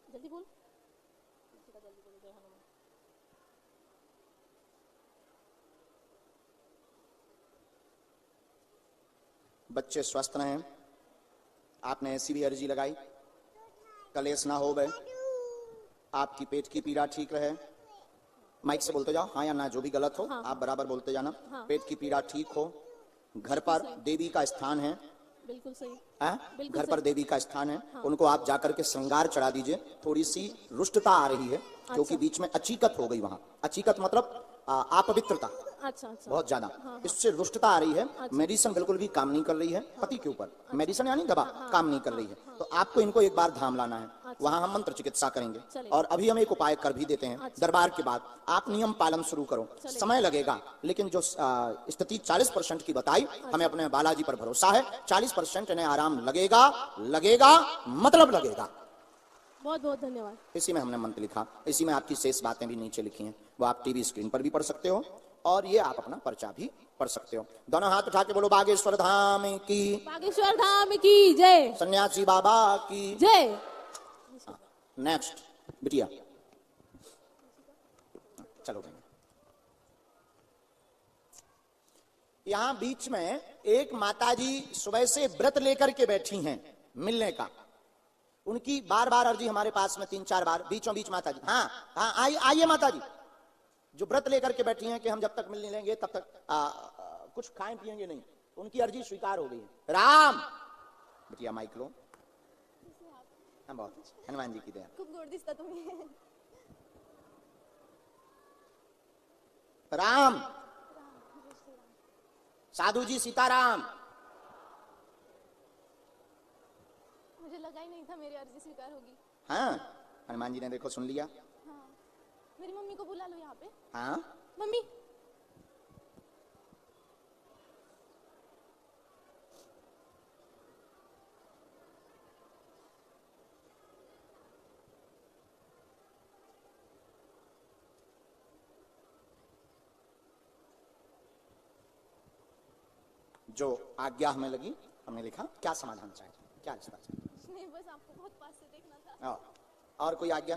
जल्दी बोल किसका जल्दी बोलो जय हनुमान बच्चे स्वस्थ रहें। आपने ऐसी भी अर्जी लगाई, कलेश ना हो गए, आपकी पेट की पीड़ा ठीक रहे। माइक से बोलते जाओ, हाँ या ना, जो भी गलत हो हाँ। आप बराबर बोलते जाना। हाँ। पेट की पीड़ा ठीक हो, घर पर देवी का स्थान है, बिल्कुल सही घर पर देवी का स्थान है, उनको आप जाकर के श्रृंगार चढ़ा दीजिए। थोड़ी सी रुष्टता आ रही है क्योंकि बीच में अचीकत हो गई, वहां अचीकत मतलब अपवित्रता अच्छा अच्छा बहुत ज्यादा, इससे रुष्टता आ रही है। मेडिसिन बिल्कुल भी काम नहीं कर रही है पति के ऊपर, मेडिसिन यानी दवा काम नहीं कर रही है, तो आपको इनको एक बार धाम लाना है, वहां हम मंत्र चिकित्सा करेंगे। और अभी हम एक उपाय कर भी देते हैं दरबार के बाद। आप नियम पालन शुरू करो, समय लगेगा, लेकिन जो स्थिति 40% की बताई, हमें अपने बालाजी पर भरोसा है, 40% इन्हें आराम लगेगा, लगेगा मतलब लगेगा। बहुत बहुत धन्यवाद। इसी में हमने मंत्र लिखा, इसी में आपकी शेष बातें भी नीचे लिखी हैं, वो आप टीवी स्क्रीन पर भी पढ़ सकते हो और ये आप अपना पर्चा भी पढ़ सकते हो। दोनों हाथ उठा के बोलो बागेश्वर धाम की, बागेश्वर धाम की जय, सन्यासी बाबा की जय। नेक्स्ट बिटिया चलो भाई। यहां बीच में एक माताजी सुबह से व्रत लेकर के बैठी हैं मिलने का, उनकी बार बार अर्जी हमारे पास में 3-4 बार, बीचों बीच माता जी, हाँ हाँ आइए माता जी, जो व्रत लेकर के बैठी हैं कि हम जब तक मिल नहीं लेंगे तब तक कुछ खाएं पिएंगे नहीं, उनकी अर्जी स्वीकार हो गई है। राम बिटिया माइक लो। हाँ बहुत अच्छा, हनुमान जी की दया। खूप गोड दिसता तुम्ही। राम साधु जी सीताराम। मुझे लगा ही नहीं था मेरी अर्जी स्वीकार होगी। हाँ हनुमान जी ने देखो सुन लिया। हाँ मेरी मम्मी को बुला लो यहाँ पे। हाँ मम्मी जो आज्ञा हमें लगी हमने लिखा, क्या समाधान चाहिए, क्या रिश्ता चाहिए? नहीं बस आपको बहुत पास से देखना था। और कोई आज्ञा?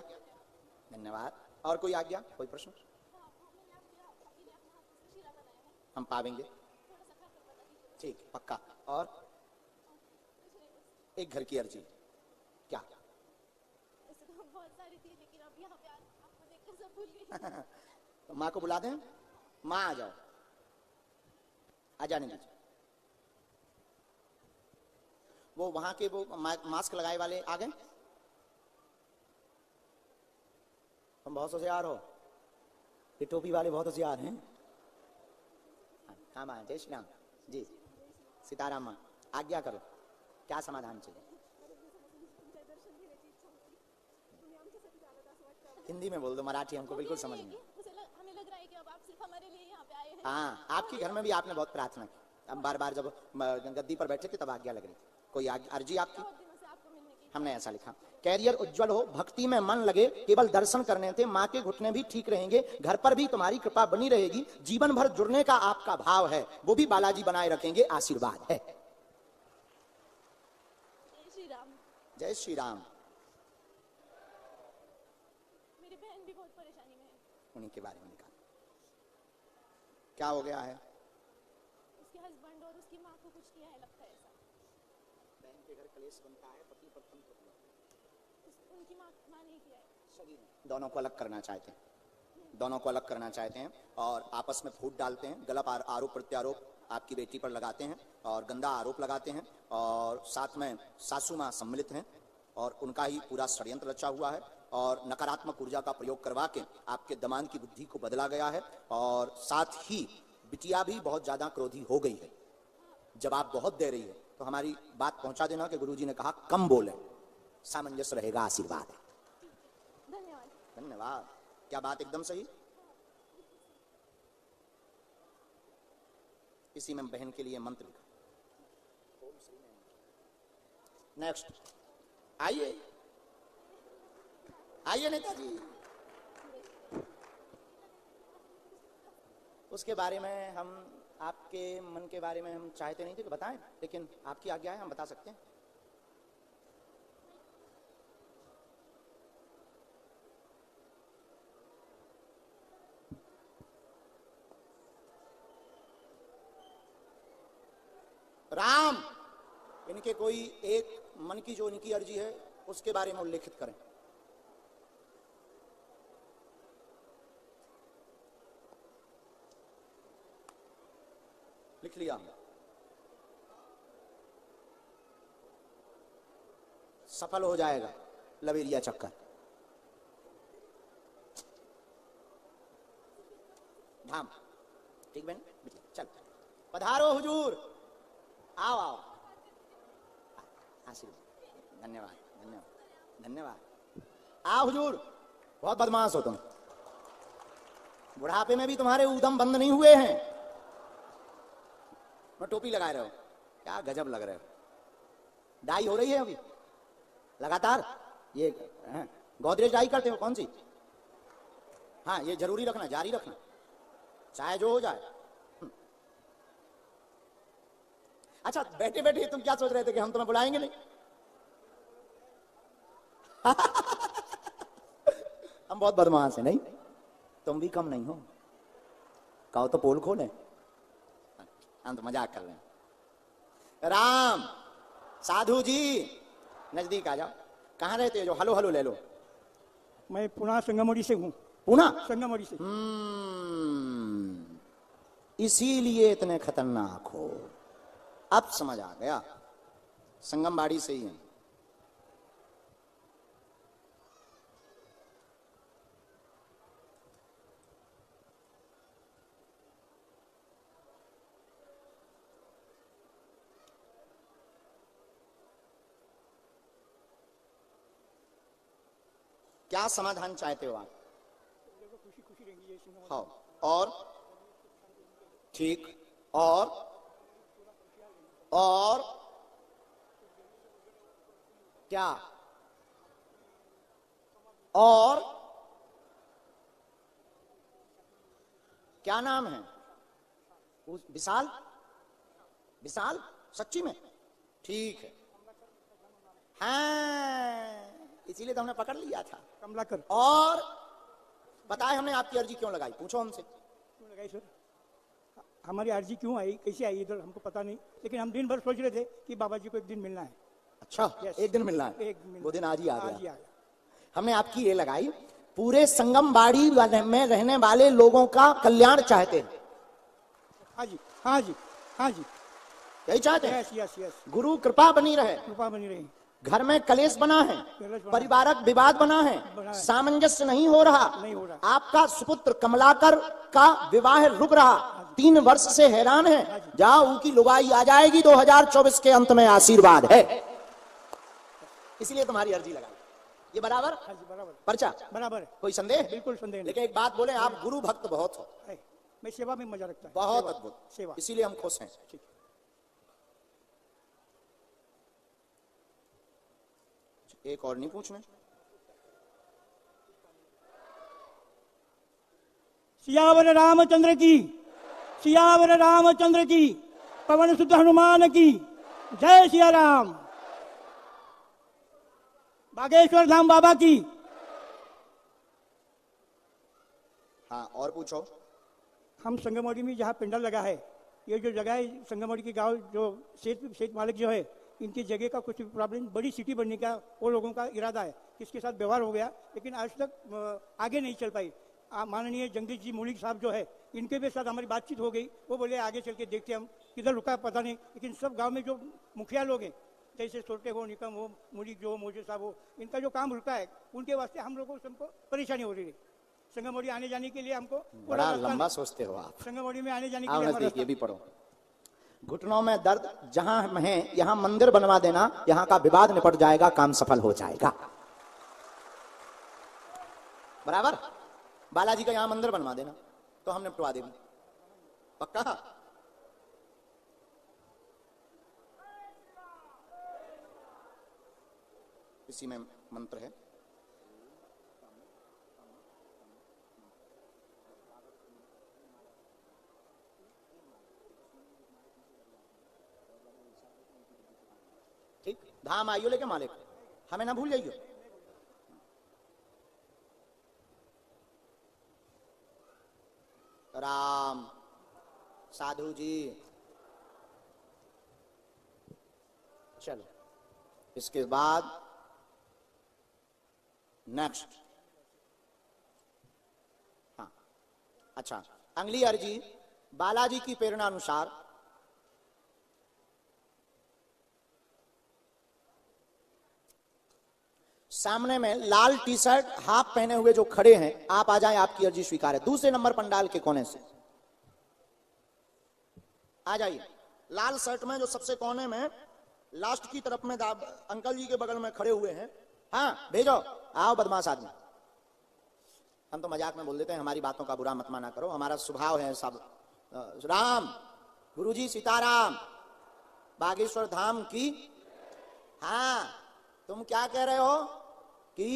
धन्यवाद। और कोई आज्ञा, कोई प्रश्न? हम पावेंगे, ठीक पक्का। और एक घर की अर्जी, क्या? बहुत सारी थी लेकिन अब यहाँ पे आपको देखकर सब भूल गई। तो माँ को बुला दें, माँ आ जाओ, आ जाने दीजिए। वो वहां के वो मास्क लगाए वाले आ गए? तुम बहुत होशियार हो, ये टोपी वाले बहुत होशियार हैं। हाँ माँ, जय श्री राम जी, सीताराम। माँ आज्ञा करो, क्या समाधान चाहिए? हिंदी में बोल दो, मराठी हमको बिल्कुल समझ नहीं। हमें लग रहा है कि अब आप सिर्फ हमारे लिए यहाँ पे आए हैं। हाँ आपके घर में भी आपने बहुत प्रार्थना की, हम बार बार जब गद्दी पर बैठे थे तब आज्ञा लग रही थी। कोई अर्जी आपकी? हमने ऐसा लिखा, कैरियर उज्जवल हो, भक्ति में मन लगे, केवल दर्शन करने थे, माँ के घुटने भी ठीक रहेंगे, घर पर भी तुम्हारी कृपा बनी रहेगी, जीवन भर जुड़ने का आपका भाव है, वो भी बालाजी बनाए रखेंगे, आशीर्वाद है। जय श्री राम। जय श्री राम। मेरी बहन भी बहुत परेशानी में है। उन्हीं के बारे में लिखा, क्या हो गया है? उसके हस्बैंड और उसकी माँ को कुछ किया है लगता है ऐसा। बहन के घर कलेश बनता है, पति पर तंत्र हुआ, उनकी माँ नहीं किया है। दोनों को अलग करना चाहते हैं, दोनों को अलग करना चाहते हैं और आपस में फूट डालते हैं, गलत आरोप प्रत्यारोप आपकी बेटी पर लगाते हैं और गंदा आरोप लगाते हैं, और साथ में सासू माँ सम्मिलित हैं और उनका ही पूरा षड्यंत्र रचा हुआ है और नकारात्मक ऊर्जा का प्रयोग करवा के आपके दमाद की बुद्धि को बदला गया है, और साथ ही बिटिया भी बहुत ज्यादा क्रोधी हो गई है। जवाब बहुत दे रही है, तो हमारी बात पहुंचा देना कि गुरुजी ने कहा कम बोले, सामंजस्य रहेगा, आशीर्वाद है। धन्यवाद। धन्यवाद। क्या बात एकदम सही? इसी में बहन के लिए मंत्र लिखा। नेक्स्ट आइए, आइए नेताजी। उसके बारे में हम आपके मन के बारे में हम चाहते नहीं थे कि बताएं, लेकिन आपकी आज्ञा है, हम बता सकते हैं। राम, इनके कोई एक मन की जो इनकी अर्जी है उसके बारे में उल्लेखित करें। लिख लिया, सफल हो जाएगा लवेरिया चक्कर। धाम, ठीक बहन, चल पधारो हुजूर, आओ आओ, आशीर्वाद, धन्यवाद धन्यवाद धन्यवाद। आओ हुजूर, बहुत बदमाश हो तुम, बुढ़ापे में भी तुम्हारे उदम बंद नहीं हुए हैं। और टोपी लगाए रहे हो, क्या गजब लग रहे हो। डाई हो रही है अभी लगातार, ये गोदरेज डाई करते हो कौन सी? हाँ, ये जरूरी रखना, जारी रखना, चाहे जो हो जाए। अच्छा, बैठे बैठे तुम क्या सोच रहे थे कि हम तुम्हें बुलाएंगे नहीं? हम बहुत बदमाश हैं, नहीं? तुम भी कम नहीं हो, कहो तो पोल खोले, हम तो मजाक कर रहे हैं। राम, साधु जी नजदीक आ जाओ। कहाँ रहते हो? जो हलो हलो ले लो। मैं पुणे संगमोड़ी से हूँ। पुणे संगमोड़ी से। इसीलिए इतने खतरनाक हो, अब समझ आ गया, संगमबाड़ी से ही है। क्या समाधान चाहते हो आप? हाँ, और ठीक, और क्या, और क्या नाम है? विशाल, विशाल, सच्ची में? ठीक है, हाँ, इसीलिए तो हमने पकड़ लिया था। कमलाकर। और बताए हमने आपकी अर्जी क्यों लगाई, पूछो हमसे। क्यों लगाई सर? हमारी अर्जी क्यों आई, कैसे आई इधर, हमको पता नहीं, लेकिन हम दिन भर सोच रहे थे कि बाबा जी को एक दिन मिलना है। अच्छा, Yes. एक दिन मिलना है, एक दिन वो दिन आज ही आ आज ही गया। आ गया। हमने आपकी ये लगाई, पूरे संगमबाड़ी में रहने वाले लोगों का कल्याण चाहते हैं। हाँ जी, हाँ जी, हाँ जी, यही चाहते हैं, यस यस यस, गुरु कृपा बनी रहे, कृपा बनी रही। घर में कलेश बना है, कलेश बना है। परिवारक विवाद बना है, सामंजस्य नहीं हो रहा, नहीं हो रहा। आपका सुपुत्र कमलाकर का विवाह रुक रहा, 3 वर्ष से हैरान है, जाओ उनकी लुगाई आ जाएगी 2024 के अंत में, आशीर्वाद है। इसलिए तुम्हारी अर्जी लगाई, ये बराबर? हाँ जी, बराबर, पर्चा बराबर है, कोई संदेह? बिल्कुल संदेह नहीं। लेकिन एक बात बोले, आप गुरु भक्त बहुत हो, है, मैं सेवा में मजा रखता हूँ। बहुत सेवा, अद्भुत, सेवा। इसीलिए हम खुश हैं। ठीक। एक और नहीं पूछना? सियावर रामचंद्र की, सियावर रामचंद्र की, पवन सुत हनुमान की जय। सिया राम। बागेश्वर धाम बाबा की। हाँ, और पूछो। हम संगमोड़ी में जहाँ पिंडल लगा है, ये जो जगह है संगमोड़ी के गांव, जो सेठ मालिक जो है, इनकी जगह का कुछ प्रॉब्लम, बड़ी सिटी बनने का वो लोगों का इरादा है, किसके साथ व्यवहार हो गया, लेकिन आज तक आगे नहीं चल पाई। माननीय जगदीश जी मूलिक साहब जो है, इनके भी साथ हमारी बातचीत हो गई, वो बोले आगे चल के देखते हम, किधर रुका पता नहीं, लेकिन सब गांव में जो मुखिया लोग हैं, जैसे सोटे हो, निकम हो, मूलिक जो हो, मोजे साहब हो, इनका जो काम रुका है, उनके वास्ते हम लोगों को सबको परेशानी हो रही है। संगमोड़ी आने जाने के लिए हमको बड़ा लंबा सोचते हो आप। संगमोड़ी में आने जाने के आओ लिए नजदीक, ये भी पढ़ो। घुटनों में दर्द जहां है, यहां मंदिर बनवा देना, यहां का विवाद निपट जाएगा, काम सफल हो जाएगा। बराबर? बालाजी का यहां मंदिर बनवा देना तो हम निपटवा देंगे, पक्का? इसी में मंत्र है। धाम आइयो लेके मालिक, हमें ना भूल जाइयो। राम साधु जी, चलो इसके बाद नेक्स्ट। हाँ अच्छा, अगली अर्जी बालाजी की प्रेरणा अनुसार सामने में लाल टी शर्ट हाफ पहने हुए जो खड़े हैं, आप आ जाएं, आपकी अर्जी स्वीकार है। दूसरे नंबर पंडाल के कोने से आ जाइए। लाल शर्ट में जो सबसे कोने में लास्ट की तरफ में अंकल जी के बगल में खड़े हुए हैं। हाँ भेजो, आओ बदमाश आदमी। हम तो मजाक में बोल देते हैं, हमारी बातों का बुरा मत माना करो, हमारा स्वभाव है सब। राम गुरुजी सीताराम, बागेश्वर धाम की। हाँ तुम क्या कह रहे हो कि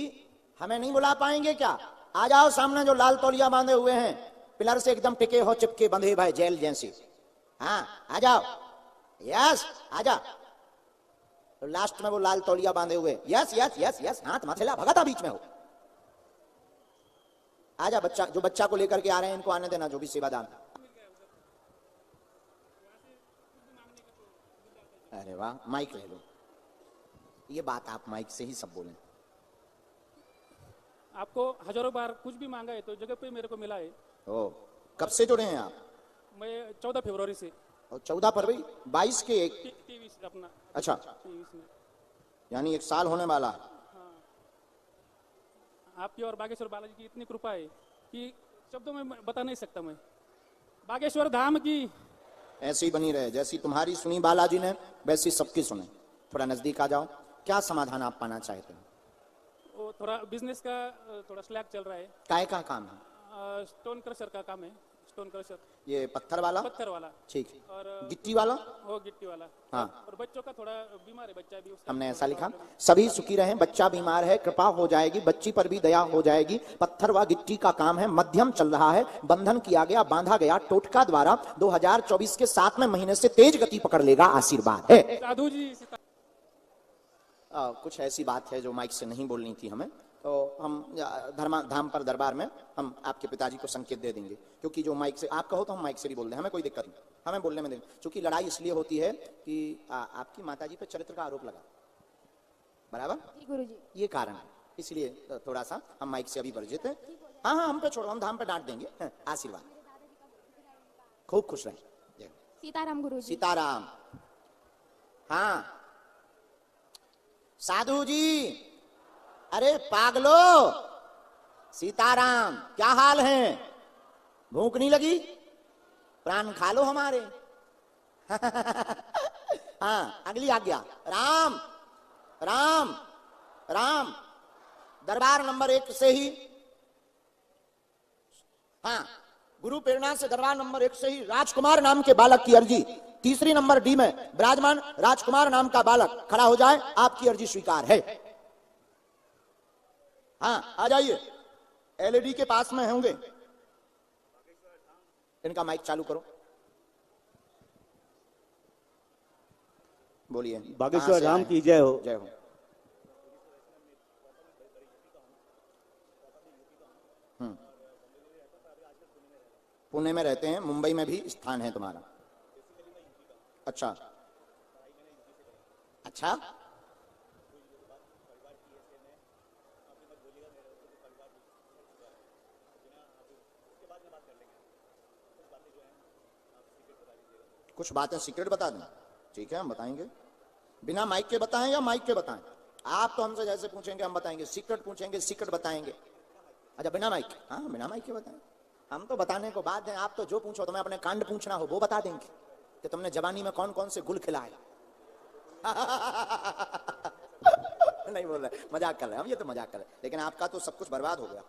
हमें नहीं बुला पाएंगे क्या? आ जाओ सामने, जो लाल तौलिया बांधे हुए हैं, पिलर से एकदम टिके हो, चिपके बंधे भाई जेल जैसी। हाँ आ जाओ, यस आ जा। तो लास्ट में वो लाल तौलिया बांधे हुए, यस यस यस यस, हाथ मथेला भगता बीच में हो। आजा बच्चा, जो बच्चा को लेकर के आ रहे हैं इनको आने देना, जो भी सेवादान। अरे वाह, माइक ले लो, ये बात आप माइक से ही सब बोलें। आपको हजारों बार कुछ भी मांगा है तो जगह पे मेरे को मिला है। ओ, कब से जुड़े हैं आप? मैं 14 फरवरी से। और 14 फरवरी 22 के एक 23 अपना। अच्छा 23 में, यानी 1 साल होने वाला। हाँ। आपकी और बागेश्वर बालाजी की इतनी कृपा है कि शब्दों में बता नहीं सकता मैं। बागेश्वर धाम की ऐसी ही बनी रहे, जैसी तुम्हारी सुनी बालाजी ने वैसी सबकी सुने। थोड़ा नजदीक आ जाओ, क्या समाधान आप पाना चाहते हैं? वो थोड़ा बिजनेस का थोड़ा स्लैक चल रहा है। काय का काम है? स्टोन क्रशर का काम है। स्टोन क्रशर, ये पत्थर वाला? पत्थर वाला। ठीक। और गिट्टी वाला? वो गिट्टी वाला। हाँ। और बच्चों का थोड़ा बीमार है, बच्चा भी उसका। हमने ऐसा लिखा, सभी सुखी रहें, बच्चा बीमार है, कृपा हो जाएगी, बच्ची पर भी दया हो जाएगी। पत्थर व गिट्टी का काम है, मध्यम चल रहा है, बंधन किया गया, बांधा गया टोटका द्वारा। 2024 के 7वें महीने से तेज गति पकड़ लेगा, आशीर्वाद है। साधु जी कुछ ऐसी बात है जो माइक से नहीं बोलनी थी हमें, तो हम धाम पर दरबार में हम आपके पिताजी को संकेत दे देंगे, क्योंकि जो माइक से आप कहो तो हम माइक से भी बोल दें, हमें कोई दिक्कत नहीं, हमें बोलने में दें। क्योंकि लड़ाई इसलिए होती है कि आपकी माताजी पे चरित्र का आरोप लगा, बराबर जी गुरुजी। ये कारण है, इसलिए थोड़ा सा हम माइक से अभी वर्जित हैं। हाँ हाँ हम पे छोड़ो, हम धाम पे डांट देंगे। आशीर्वाद, खूब खुश रहे। सीताराम गुरुजी। सीताराम। हाँ साधु जी, अरे पागलो, सीताराम क्या हाल है? भूख नहीं लगी? प्राण खा लो हमारे। हाँ अगली आज्ञा। राम राम राम, दरबार नंबर 1 से ही, हाँ गुरु प्रेरणा से दरबार नंबर 1 से ही राजकुमार नाम के बालक की अर्जी, तीसरी नंबर डी में विराजमान राजकुमार नाम का बालक खड़ा हो जाए, आपकी अर्जी स्वीकार है। हाँ आ जाइए, एलईडी के पास में होंगे। इनका माइक चालू करो, बोलिए। बागेश्वर धाम की जय हो। जय हो। पुणे में रहते हैं, मुंबई में भी स्थान है तुम्हारा? अच्छा अच्छा, कुछ बातें सीक्रेट बता दें? ठीक है हम बताएंगे। बिना माइक के बताएं या माइक के बताएं? आप तो हमसे जैसे पूछेंगे हम बताएंगे, सीक्रेट पूछेंगे सीक्रेट बताएंगे। अच्छा बिना माइक? हाँ बिना माइक के बताएं, हम तो बताने को बात है। आप तो जो पूछो, तुम्हें अपने कांड पूछना हो वो बता देंगे कि तुमने जवानी में कौन कौन से गुल खिलाए। नहीं बोल रहे, मजाक कर रहे हैं हम, ये तो मजाक कर रहे हैं, लेकिन आपका तो सब कुछ बर्बाद हो गया।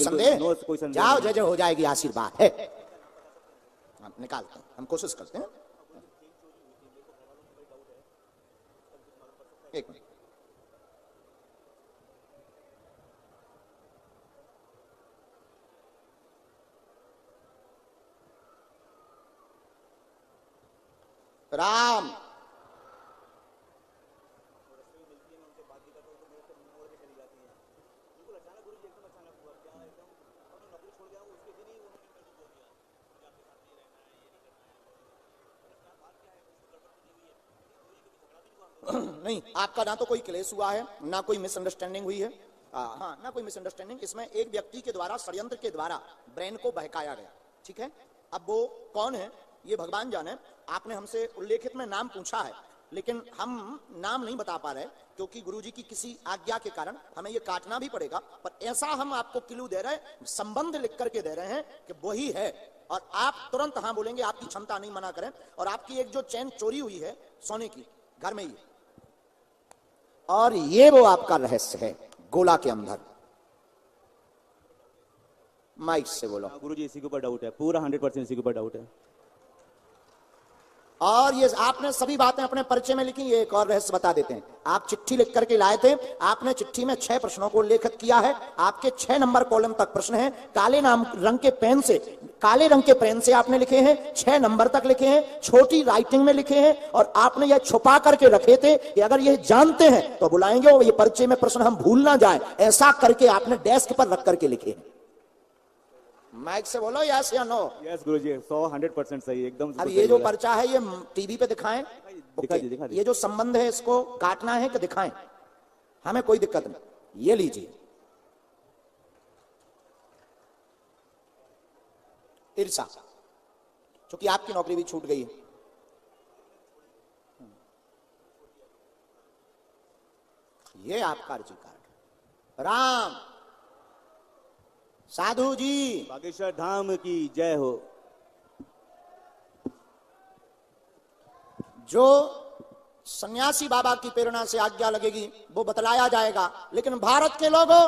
बिल्कुल, संदेह? नो कोई संदेह जाओ, नहीं। जय जय हो जाएगी, आशीर्वाद है। हम निकालते हैं, हम कोशिश करते हैं। एक मिनट। राम नहीं, आपका ना तो कोई क्लेश हुआ है, ना कोई मिसअंडरस्टैंडिंग हुई है। हाँ, ना कोई मिसअंडरस्टैंडिंग। इसमें एक व्यक्ति के द्वारा, षड्यंत्र के द्वारा ब्रेन को बहकाया गया, ठीक है। अब वो कौन है ये भगवान जाने। आपने हमसे उल्लेखित में नाम पूछा है, लेकिन हम नाम नहीं बता पा रहे क्योंकि गुरुजी की किसी आज्ञा के कारण हमें ये काटना भी पड़ेगा। पर ऐसा हम आपको क्लू दे रहे हैं, संबंध लिख करके दे रहे हैं कि वही है, और आप तुरंत हाँ बोलेंगे, आपकी क्षमता नहीं मना करें। और आपकी एक जो चैन चोरी हुई है सोने की, घर में ही, और ये वो आपका रहस्य है गोला के अंदर। माइक से बोलो। गुरुजी इसी के ऊपर डाउट है, पूरा 100% इसी के ऊपर डाउट है। और ये आपने सभी बातें अपने परिचय में लिखी। ये एक और रहस्य बता देते हैं। आप चिट्ठी लिख करके लाए थे, आपने चिट्ठी में 6 प्रश्नों को उल्लेखित किया है। आपके 6 नंबर कॉलम तक प्रश्न है। काले रंग के पेन से, काले रंग के पेन से आपने लिखे हैं, 6 नंबर तक लिखे हैं, छोटी राइटिंग में लिखे हैं। और आपने ये छुपा करके रखे थे कि अगर ये जानते हैं तो बुलाएंगे और ये परिचय में प्रश्न हम भूल ना जाए, ऐसा करके आपने डेस्क पर रख करके लिखे हैं। माइक से बोलो यस या नो। यस गुरुजी, 100% सही, एकदम। अब ये जो पर्चा है ये टीवी पे दिखाएं। दिखा दी, दिखा दी। ये जो संबंध है इसको काटना है कि दिखाएं, हमें कोई दिक्कत नहीं। ये लीजिए, ईर्षा, क्योंकि आपकी नौकरी भी छूट गई है। ये आपका अर्जी कार्ड। राम, साधु जी, बागेश्वर धाम की जय हो। जो सन्यासी बाबा की प्रेरणा से आज्ञा लगेगी वो बतलाया जाएगा। लेकिन भारत के लोगों,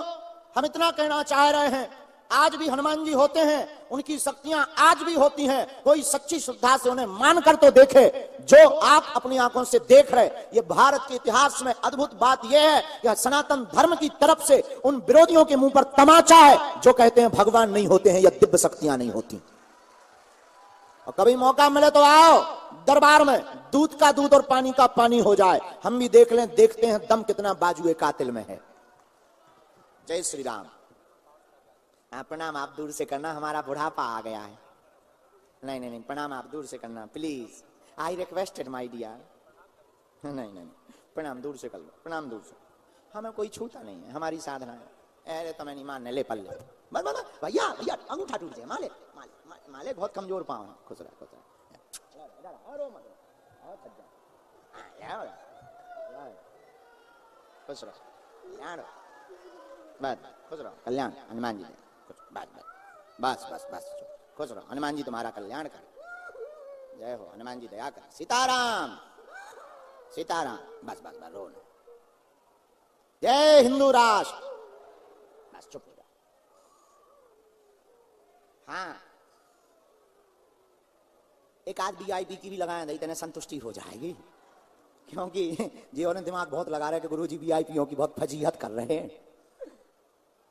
हम इतना कहना चाह रहे हैं, आज भी हनुमान जी होते हैं, उनकी शक्तियां आज भी होती हैं। कोई सच्ची श्रद्धा से उन्हें मानकर तो देखे। जो आप अपनी आंखों से देख रहे, ये भारत के इतिहास में अद्भुत बात यह है कि सनातन धर्म की तरफ से उन विरोधियों के मुंह पर तमाचा है जो कहते हैं भगवान नहीं होते हैं या दिव्य शक्तियां नहीं होती। और कभी मौका मिले तो आओ दरबार में, दूध का दूध और पानी का पानी हो जाए, हम भी देख लें, देखते हैं दम कितना बाजुए कातिल में है। जय श्री राम। प्रणाम आप दूर से करना, हमारा बुढ़ापा आ गया है। नहीं नहीं नहीं, प्रणाम आप दूर से करना please, I requested my dear. नहीं नहीं नहीं, प्रणाम दूर से कर लो, प्रणाम दूर से। हमें कोई छूता नहीं है, हमारी साधना है। अरे तो मैं नहीं मानने, ले पल ले बस बस भैया भैया, अंगूठा टूट जाए, माले माले माले, बहुत कमजोर पाँव है। खुश रहा, खुश रहा, खुश रहो, बस खुश रहो, कल्याण हनुमान जी, बस बस बस बस, खुश रहो, हनुमान जी तुम्हारा कल्याण कर। जय हो हनुमान जी, दया कर। सीताराम सीताराम, बस बस बस, रो। जय हिंदू राष्ट्र, बस चुप हो जाओ। हाँ, एक आध VIP की भी लगाया दे, तेने संतुष्टि हो जाएगी। क्योंकि जियो ने दिमाग बहुत लगा रहे कि गुरुजी VIPों की बहुत फजीहत कर रहे हैं।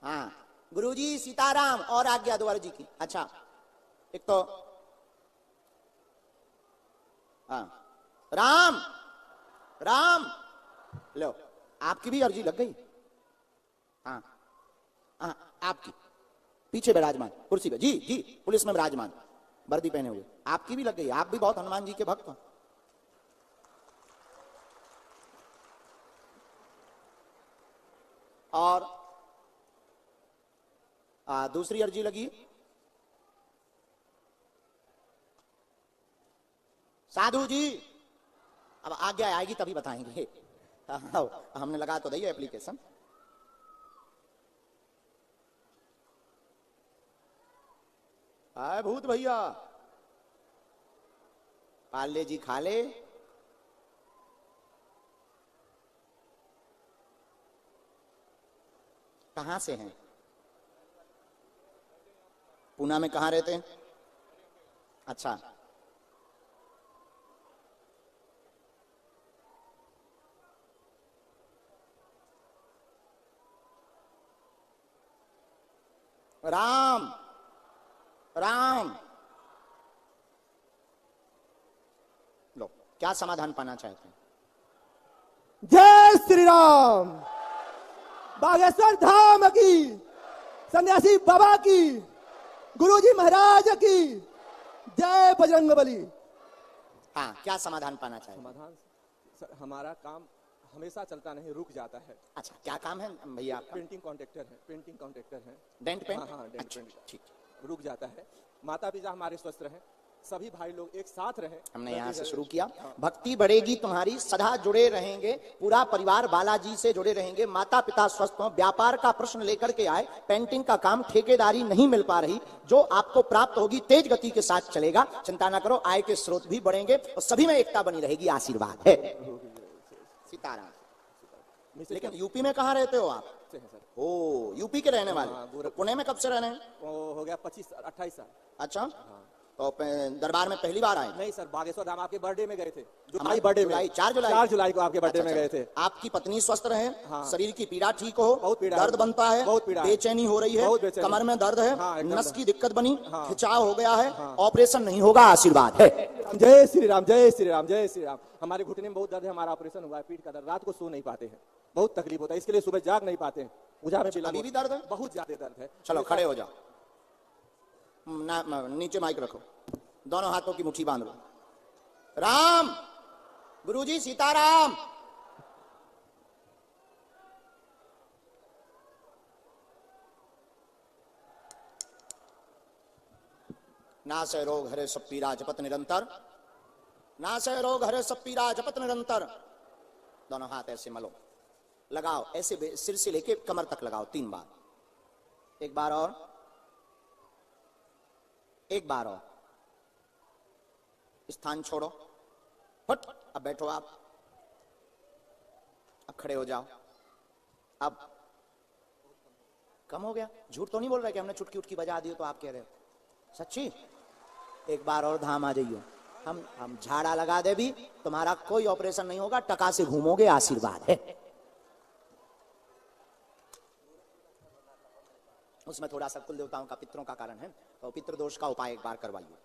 हाँ गुरुजी सीताराम, और आज्ञा द्वार जी की। अच्छा, एक तो हाँ, राम राम लो, आपकी भी अर्जी लग गई। हाँ हाँ, आपकी पीछे विराजमान कुर्सी पे, जी जी, पुलिस में विराजमान, वर्दी पहने हुए, आपकी भी लग गई। आप भी बहुत हनुमान जी के भक्त हो। और दूसरी अर्जी लगी साधु जी, अब आज्ञा आएगी तभी बताएंगे। हमने लगा तो दी एप्लीकेशन। आए भूत भैया, पाले जी खा ले। कहां से हैं? पूना में कहाँ रहते हैं? अच्छा, राम राम। लो, क्या समाधान पाना चाहते हैं? जय श्री राम। बागेश्वर धाम की, सन्यासी बाबा की, गुरुजी महाराज की जय। बजरंगबली। हाँ, क्या समाधान पाना चाहते हैं? समाधान सर, हमारा काम हमेशा चलता नहीं, रुक जाता है। अच्छा, क्या काम है भैया आपका? पेंटिंग कॉन्ट्रैक्टर है, पेंटिंग कॉन्ट्रैक्टर है। Dent paint? हाँ, डेंट अच्छा, पेंट। ठीक। रुक जाता है। माता पिता हमारे स्वस्थ रहे, सभी भाई लोग एक साथ रहे। हमने यहाँ से शुरू किया। भक्ति बढ़ेगी तुम्हारी, सदा जुड़े रहेंगे, पूरा परिवार बालाजी से जुड़े रहेंगे, माता पिता स्वस्थ हों, व्यापार का प्रश्न लेकर के आए, पेंटिंग का काम ठेकेदारी नहीं मिल पा रही, जो आपको प्राप्त होगी तेज गति के साथ चलेगा, चिंता ना करो, आय के स्रोत भी बढ़ेंगे और सभी में एकता बनी रहेगी, आशीर्वाद है। सीताराम। लेकिन यूपी में कहाँ रहते हो आप? ओ, यूपी के रहने वाले। तो पुणे में कब से रहने हैं? हो गया 25-28 साल। अच्छा, तो दरबार में पहली बार आए? नहीं सर, बागेश्वर धाम आपके बर्थडे में गए थे। हमारी बर्थडे में 4 जुलाई को आपके बर्थडे में गए थे। आपकी पत्नी स्वस्थ रहे, हाँ। शरीर की पीड़ा ठीक हो, बहुत पीड़ा दर्द बनता है, बहुत पीड़ा, बेचैनी हो रही है, कमर में दर्द है, हाँ, नस की दिक्कत बनी, हाँ। खिंचाव हो गया है, ऑपरेशन नहीं होगा, आशीर्वाद है। जय श्री राम, जय श्री राम, जय श्री राम। हमारे घुटने में बहुत दर्द है, हमारा ऑपरेशन हुआ है, पीठ का दर्द, रात को सो नहीं पाते हैं, बहुत तकलीफ होता है, इसके लिए सुबह जाग नहीं पाते हैं। अभी भी दर्द है? बहुत ज्यादा दर्द है। चलो खड़े हो जाओ, नीचे माइक रखो, दोनों हाथों की मुट्ठी बांध लो। राम, गुरुजी सीताराम। नासै रोग हरे सब पीरा जपत निरंतर, नासै रोग हरे सब पीरा जपत निरंतर। दोनों हाथ ऐसे मलो, लगाओ ऐसे, सिर से लेके कमर तक लगाओ 3 बार। एक बार और, एक बार और। स्थान छोड़ो, फट। अब बैठो आप, अब खड़े हो जाओ। अब कम हो गया? झूठ तो नहीं बोल रहे कि हमने चुटकी उटकी बजा दी हो तो आप कह रहे हो? सच्ची? एक बार और धाम आ जाइए, हम झाड़ा लगा दे भी, तुम्हारा कोई ऑपरेशन नहीं होगा, टका से घूमोगे, आशीर्वाद है। उसमें थोड़ा सा कुल देवताओं का, पितरों का कारण है, तो पितृ दोष का उपाय एक बार करवाइए।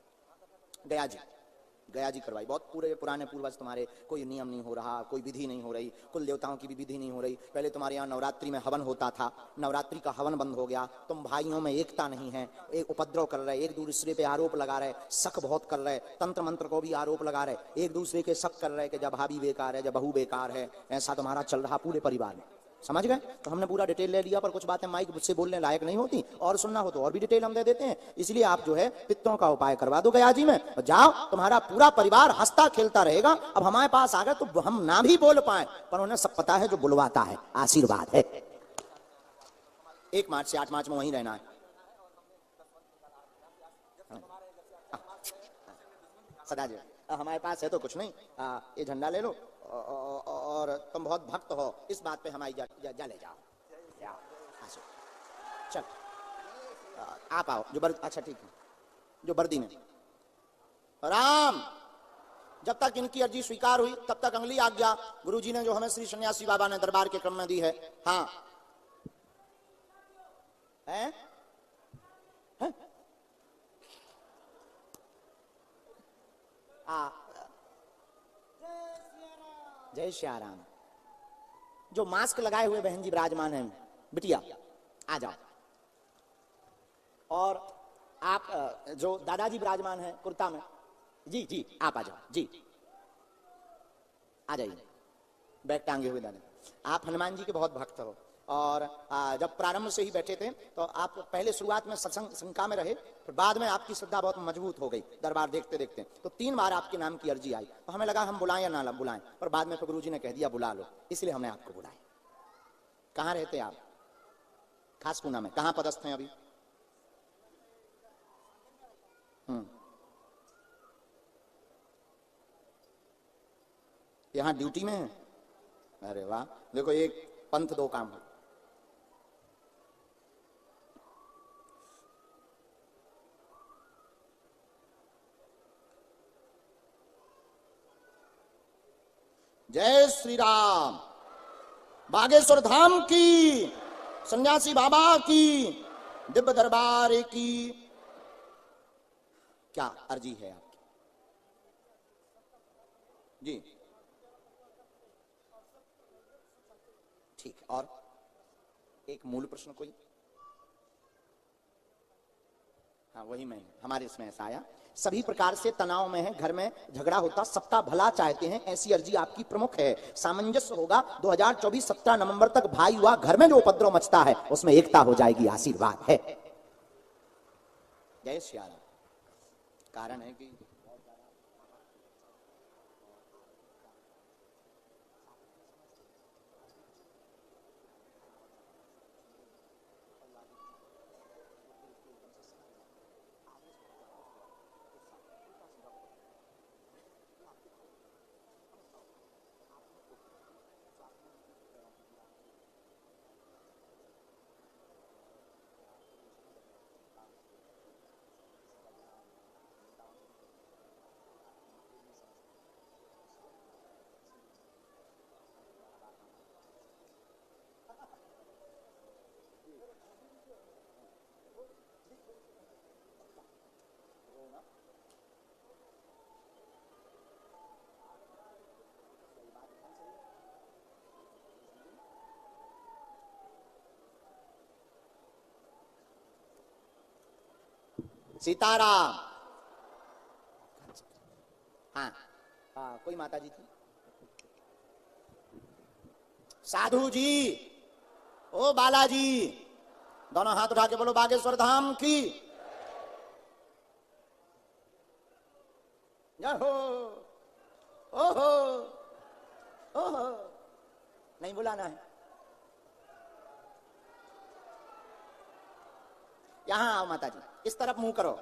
गया जी करवाई। बहुत पूरे पुराने पूर्वज तुम्हारे, कोई नियम नहीं हो रहा, कोई विधि नहीं हो रही, कुल देवताओं की भी विधि नहीं हो रही। पहले तुम्हारे यहाँ नवरात्रि में हवन होता था, नवरात्रि का हवन बंद हो गया, तुम भाइयों में एकता नहीं है, एक उपद्रव कर रहे, एक दूसरे पे आरोप लगा रहे, शक बहुत कर रहे, तंत्र मंत्र को भी आरोप लगा रहे, एक दूसरे के शक कर रहे कि जब भाभी बेकार है, जब बहू बेकार है, ऐसा तुम्हारा चल रहा पूरे परिवार में। समझ गए? तो हमने पूरा डिटेल ले लिया, पर कुछ बातें माइक से बोलने लायक नहीं होती, और सुनना हो तो और भी डिटेल हम दे देते हैं। इसलिए आप जो है पित्तों का उपाय करवा दो गया जी में, जाओ, तुम्हारा पूरा परिवार हंसता खेलता रहेगा। अब हमारे पास आ गए तो हम ना भी बोल पाए, पर उन्हें सब पता है जो बुलवाता है, आशीर्वाद है। 1 मार्च से 8 मार्च में वहीं रहना है। सदा जी हमारे पास है तो कुछ नहीं, ये झंडा ले लो, और तुम बहुत भक्त हो, इस बात पे हमारी जा ले जाओ। चल आप आओ, जो अच्छा ठीक है, जो वर्दी में। राम, जब तक इनकी अर्जी स्वीकार हुई तब तक अगली आज्ञा गुरुजी ने जो हमें श्री सन्यासी बाबा ने दरबार के क्रम में दी है। हाँ है? है? जय श्याराम। जो मास्क लगाए हुए बहन जी विराजमान हैं, बिटिया आ जाओ। और आप जो दादाजी विराजमान हैं कुर्ता में, जी जी आप आ जाओ, जी आ जाइए, बैग टांगे हुए दादा। आप हनुमान जी के बहुत भक्त हो, और जब प्रारंभ से ही बैठे थे तो आप पहले शुरुआत में सत्संग शंका में रहे, फिर बाद में आपकी श्रद्धा बहुत मजबूत हो गई दरबार देखते देखते, तो 3 बार आपके नाम की अर्जी आई, तो हमें लगा हम बुलाएं या ना बुलाएं, पर बाद में तो गुरुजी ने कह दिया बुला लो, इसलिए हमने आपको बुलाया। कहाँ रहते आप? खास पूना में। कहाँ पदस्थ हैं अभी? यहाँ ड्यूटी में है? अरे वाह, देखो एक पंथ 2 काम है। जय श्री राम। बागेश्वर धाम की, सन्यासी बाबा की, दिव्य दरबार की क्या अर्जी है आपकी? जी ठीक। और एक मूल प्रश्न कोई? हाँ वही मैं, हमारे इसमें ऐसा आया, सभी प्रकार से तनाव में है, घर में झगड़ा होता, सबका भला चाहते हैं, ऐसी अर्जी आपकी प्रमुख है। सामंजस्य होगा 2024 17 नवंबर तक भाई हुआ घर में जो उपद्रव मचता है उसमें एकता हो जाएगी, आशीर्वाद है। जय श्री राम। कारण है कि सीताराम। हाँ हाँ, कोई माता जी थी? साधु जी, ओ बालाजी, दोनों हाथ उठा के बोलो बागेश्वर धाम की जय हो। ओहो ओहो, नहीं बुलाना है। यहां आओ माता जी, इस तरफ मुंह करो।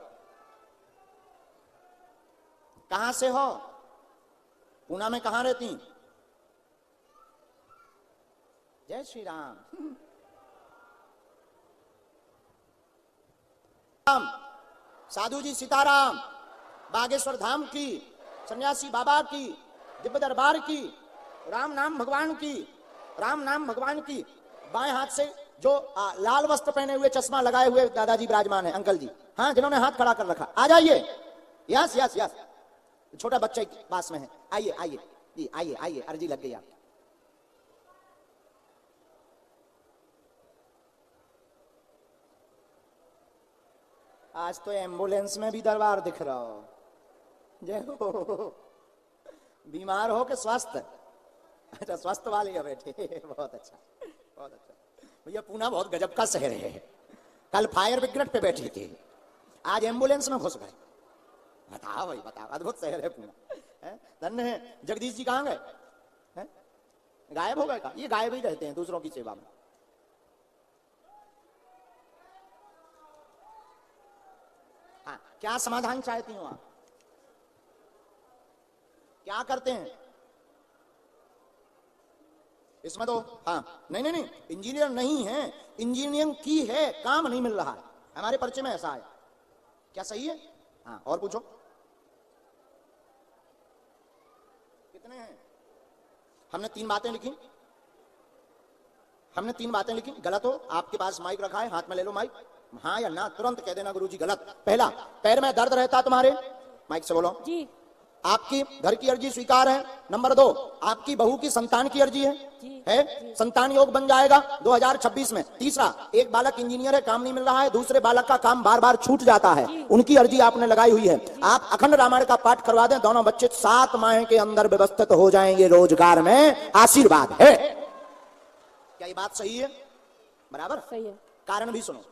कहां से हो? पूना में कहां रहती? जय श्री राम। साधु जी सीताराम। बागेश्वर धाम की, सन्यासी बाबा की, दिव्य दरबार की, राम नाम भगवान की, राम नाम भगवान की। बाएं हाथ से जो लाल वस्त्र पहने हुए, चश्मा लगाए हुए दादाजी विराजमान है, अंकल जी, हाँ, जिन्होंने हाथ खड़ा कर रखा, आ जाइए। यस यस यस, छोटा बच्चा पास में है, आइए आइए जी, आइए आइए, अर्जी लग गई आपकी। आज तो एम्बुलेंस में भी दरबार दिख रहा हो। जय हो। बीमार हो कि स्वस्थ? अच्छा, स्वस्थ वाले हैं बैठे, बहुत अच्छा बहुत अच्छा। भैया पूना बहुत गजब का शहर है। कल फायर ब्रिगेड पे बैठे थे, आज एम्बुलेंस में घुस गए। बताओ भाई बताओ, अद्भुत शहर है पूना। धन्य है। जगदीश जी कहाँ गए? गायब हो गए का? ये गायब ही रहते हैं दूसरों की सेवा में। हाँ, क्या समाधान चाहती हूँ आप? क्या करते हैं इसमें? तो हाँ, नहीं नहीं नहीं, इंजीनियर नहीं है, इंजीनियरिंग की है, काम नहीं मिल रहा है, हमारे परिचय में ऐसा है। क्या सही है? हाँ, और पूछो कितने हैं? हमने 3 बातें लिखी, हमने 3 बातें लिखी। गलत हो, आपके पास माइक रखा है, हाथ में ले लो माइक, हाँ या ना तुरंत कह देना गुरुजी गलत। पहला, पैर में दर्द रहता तुम्हारे, माइक से बोलो जी, आपकी घर की अर्जी स्वीकार है। नंबर 2, आपकी बहू की संतान की अर्जी है, संतान योग बन जाएगा 2026 में। तीसरा, एक बालक इंजीनियर है, काम नहीं मिल रहा है, दूसरे बालक का काम बार बार छूट जाता है, उनकी अर्जी आपने लगाई हुई है। आप अखंड रामायण का पाठ करवा दें, दोनों बच्चे 7 माह के अंदर व्यवस्थित हो जाएंगे, रोजगार में आशीर्वाद है। क्या ये बात सही है? बराबर सही है। कारण भी सुनो।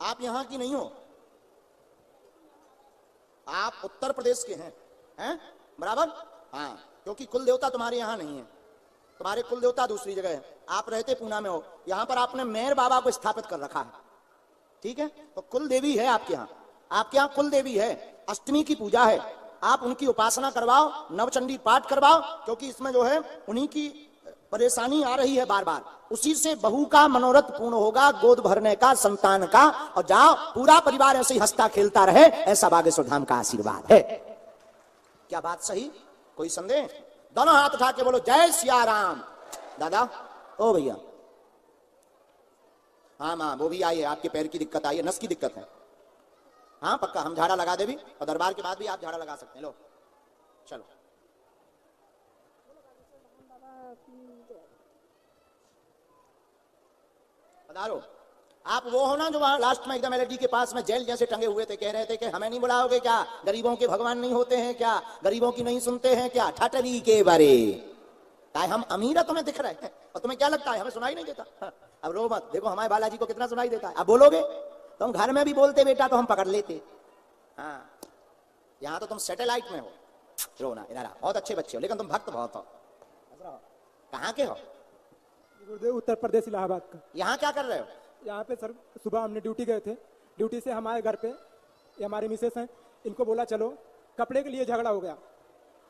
आप यहां की नहीं हो, आप उत्तर प्रदेश के हैं बराबर? हाँ, क्योंकि कुल देवता तुम्हारे यहां नहीं है, तुम्हारे कुल देवता दूसरी जगह है। आप रहते पूना में हो, यहां पर आपने मेहर बाबा को स्थापित कर रखा है, ठीक है? तो कुल देवी है आपके यहां कुल देवी है। अष्टमी की पूजा है, आप उनकी उपासना करवाओ, नवचंडी पाठ करवाओ, क्योंकि इसमें जो है उन्हीं की परेशानी आ रही है बार बार। उसी से बहू का मनोरथ पूर्ण होगा, गोद भरने का, संतान का, और जाओ पूरा परिवार ऐसे ही हंसता खेलता रहे, ऐसा बागेश्वर धाम का आशीर्वाद है। क्या बात सही? कोई संदेह? दोनों हाथ उठा के बोलो जय सिया राम। दादा, ओ भैया, हाँ माँ वो भी आई है, आपके पैर की दिक्कत आई है, नस की दिक्कत है। हाँ पक्का हम झाड़ा लगा दे भी, और दरबार के बाद भी आप झाड़ा लगा सकते हैं। लो चलो। पधारो। आप वो हो ना जो वहां लास्ट में एकदम एलर्जी के पास में जेल जैसे टंगे हुए थे, कह रहे थे कि हमें नहीं बुलाओगे क्या, गरीबों के भगवान नहीं होते हैं क्या, गरीबों की नहीं सुनते हैं क्या, ठटरी के बारे काय हम अमीर है तुम्हें दिख रहे हैं, और तुम्हें क्या लगता है हमें सुनाई नहीं देता? हाँ, अब रो मत, देखो हमारे बालाजी को कितना सुनाई देता है। अब बोलोगे तुम घर में भी बोलते बेटा तो हम पकड़ लेते। हाँ यहाँ तो तुम सैटेलाइट में हो। रोना इधर, बहुत अच्छे बच्चे हो लेकिन तुम भक्त बहुत हो। कहाँ के हो? गुरुदेव उत्तर प्रदेश इलाहाबाद का। यहाँ क्या कर रहे हो? यहाँ पे सर सुबह हमने ड्यूटी गए थे, ड्यूटी से हमारे घर पे ये हमारी मिसेस हैं, इनको बोला चलो, कपड़े के लिए झगड़ा हो गया।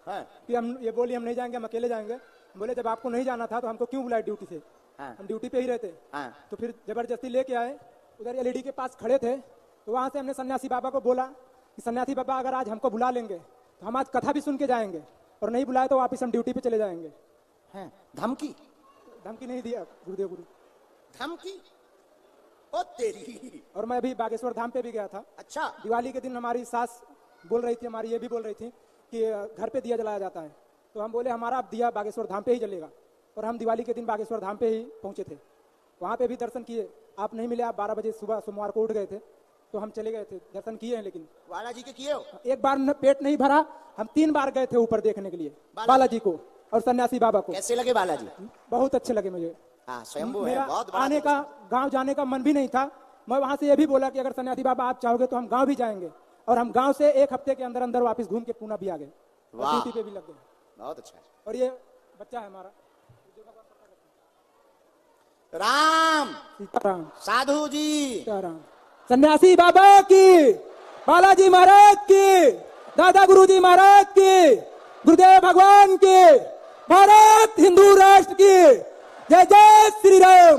हाँ। कि हम ये बोली हम नहीं जाएंगे, हम अकेले जाएंगे। बोले जब आपको नहीं जाना था तो हमको क्यों बुलाए ड्यूटी से? हाँ। हम ड्यूटी पे ही रहते। हाँ। तो फिर जबरदस्ती लेके आए, उधर एलईडी के पास खड़े थे, तो वहां से हमने सन्यासी बाबा को बोला कि सन्यासी बाबा अगर आज हमको बुला लेंगे तो हम आज कथा भी सुन के जाएंगे, और नहीं बुलाए तो वापिस हम ड्यूटी पे चले जाएंगे। धमकी? धमकी नहीं दिया गुरुदेव। गुरु धमकी? ओ तेरी। और मैं अभी बागेश्वर धाम पे भी गया था। अच्छा। दिवाली के दिन हमारी सास बोल रही थी, हमारी ये भी बोल रही थी कि घर पे दिया जलाया जाता है, तो हम बोले हमारा अब दिया बागेश्वर धाम पे ही जलेगा, और हम दिवाली के दिन बागेश्वर धाम पे ही पहुंचे थे। वहाँ पे भी दर्शन किए, आप नहीं मिले, आप 12 बजे सुबह सोमवार को उठ गए थे, तो हम चले गए थे, दर्शन किए हैं। लेकिन बालाजी के किए हो? एक बार पेट नहीं भरा, हम 3 बार गए थे ऊपर देखने के लिए बालाजी को और सन्यासी बाबा को। कैसे लगे बालाजी? बहुत अच्छे लगे मुझे। हाँ, स्वयंभू है, मेरा बहुत बड़ा आने का, गांव जाने का मन भी नहीं था। मैं वहां से ये भी बोला कि अगर सन्यासी बाबा आप चाहोगे तो हम गांव भी जाएंगे, और हम गांव से 1 हफ्ते के अंदर अंदर वापस घूम के पूना भी आ गए, ड्यूटी पे भी लग गए। बहुत अच्छा है। और ये बच्चा है हमारा राम, सीताराम, साधु जी, सीताराम, सन्यासी बाबा की, बालाजी महाराज की, दादा गुरुजी महाराज की, गुरुदेव भगवान की, भारत हिंदू राष्ट्र की जय जय श्री राम।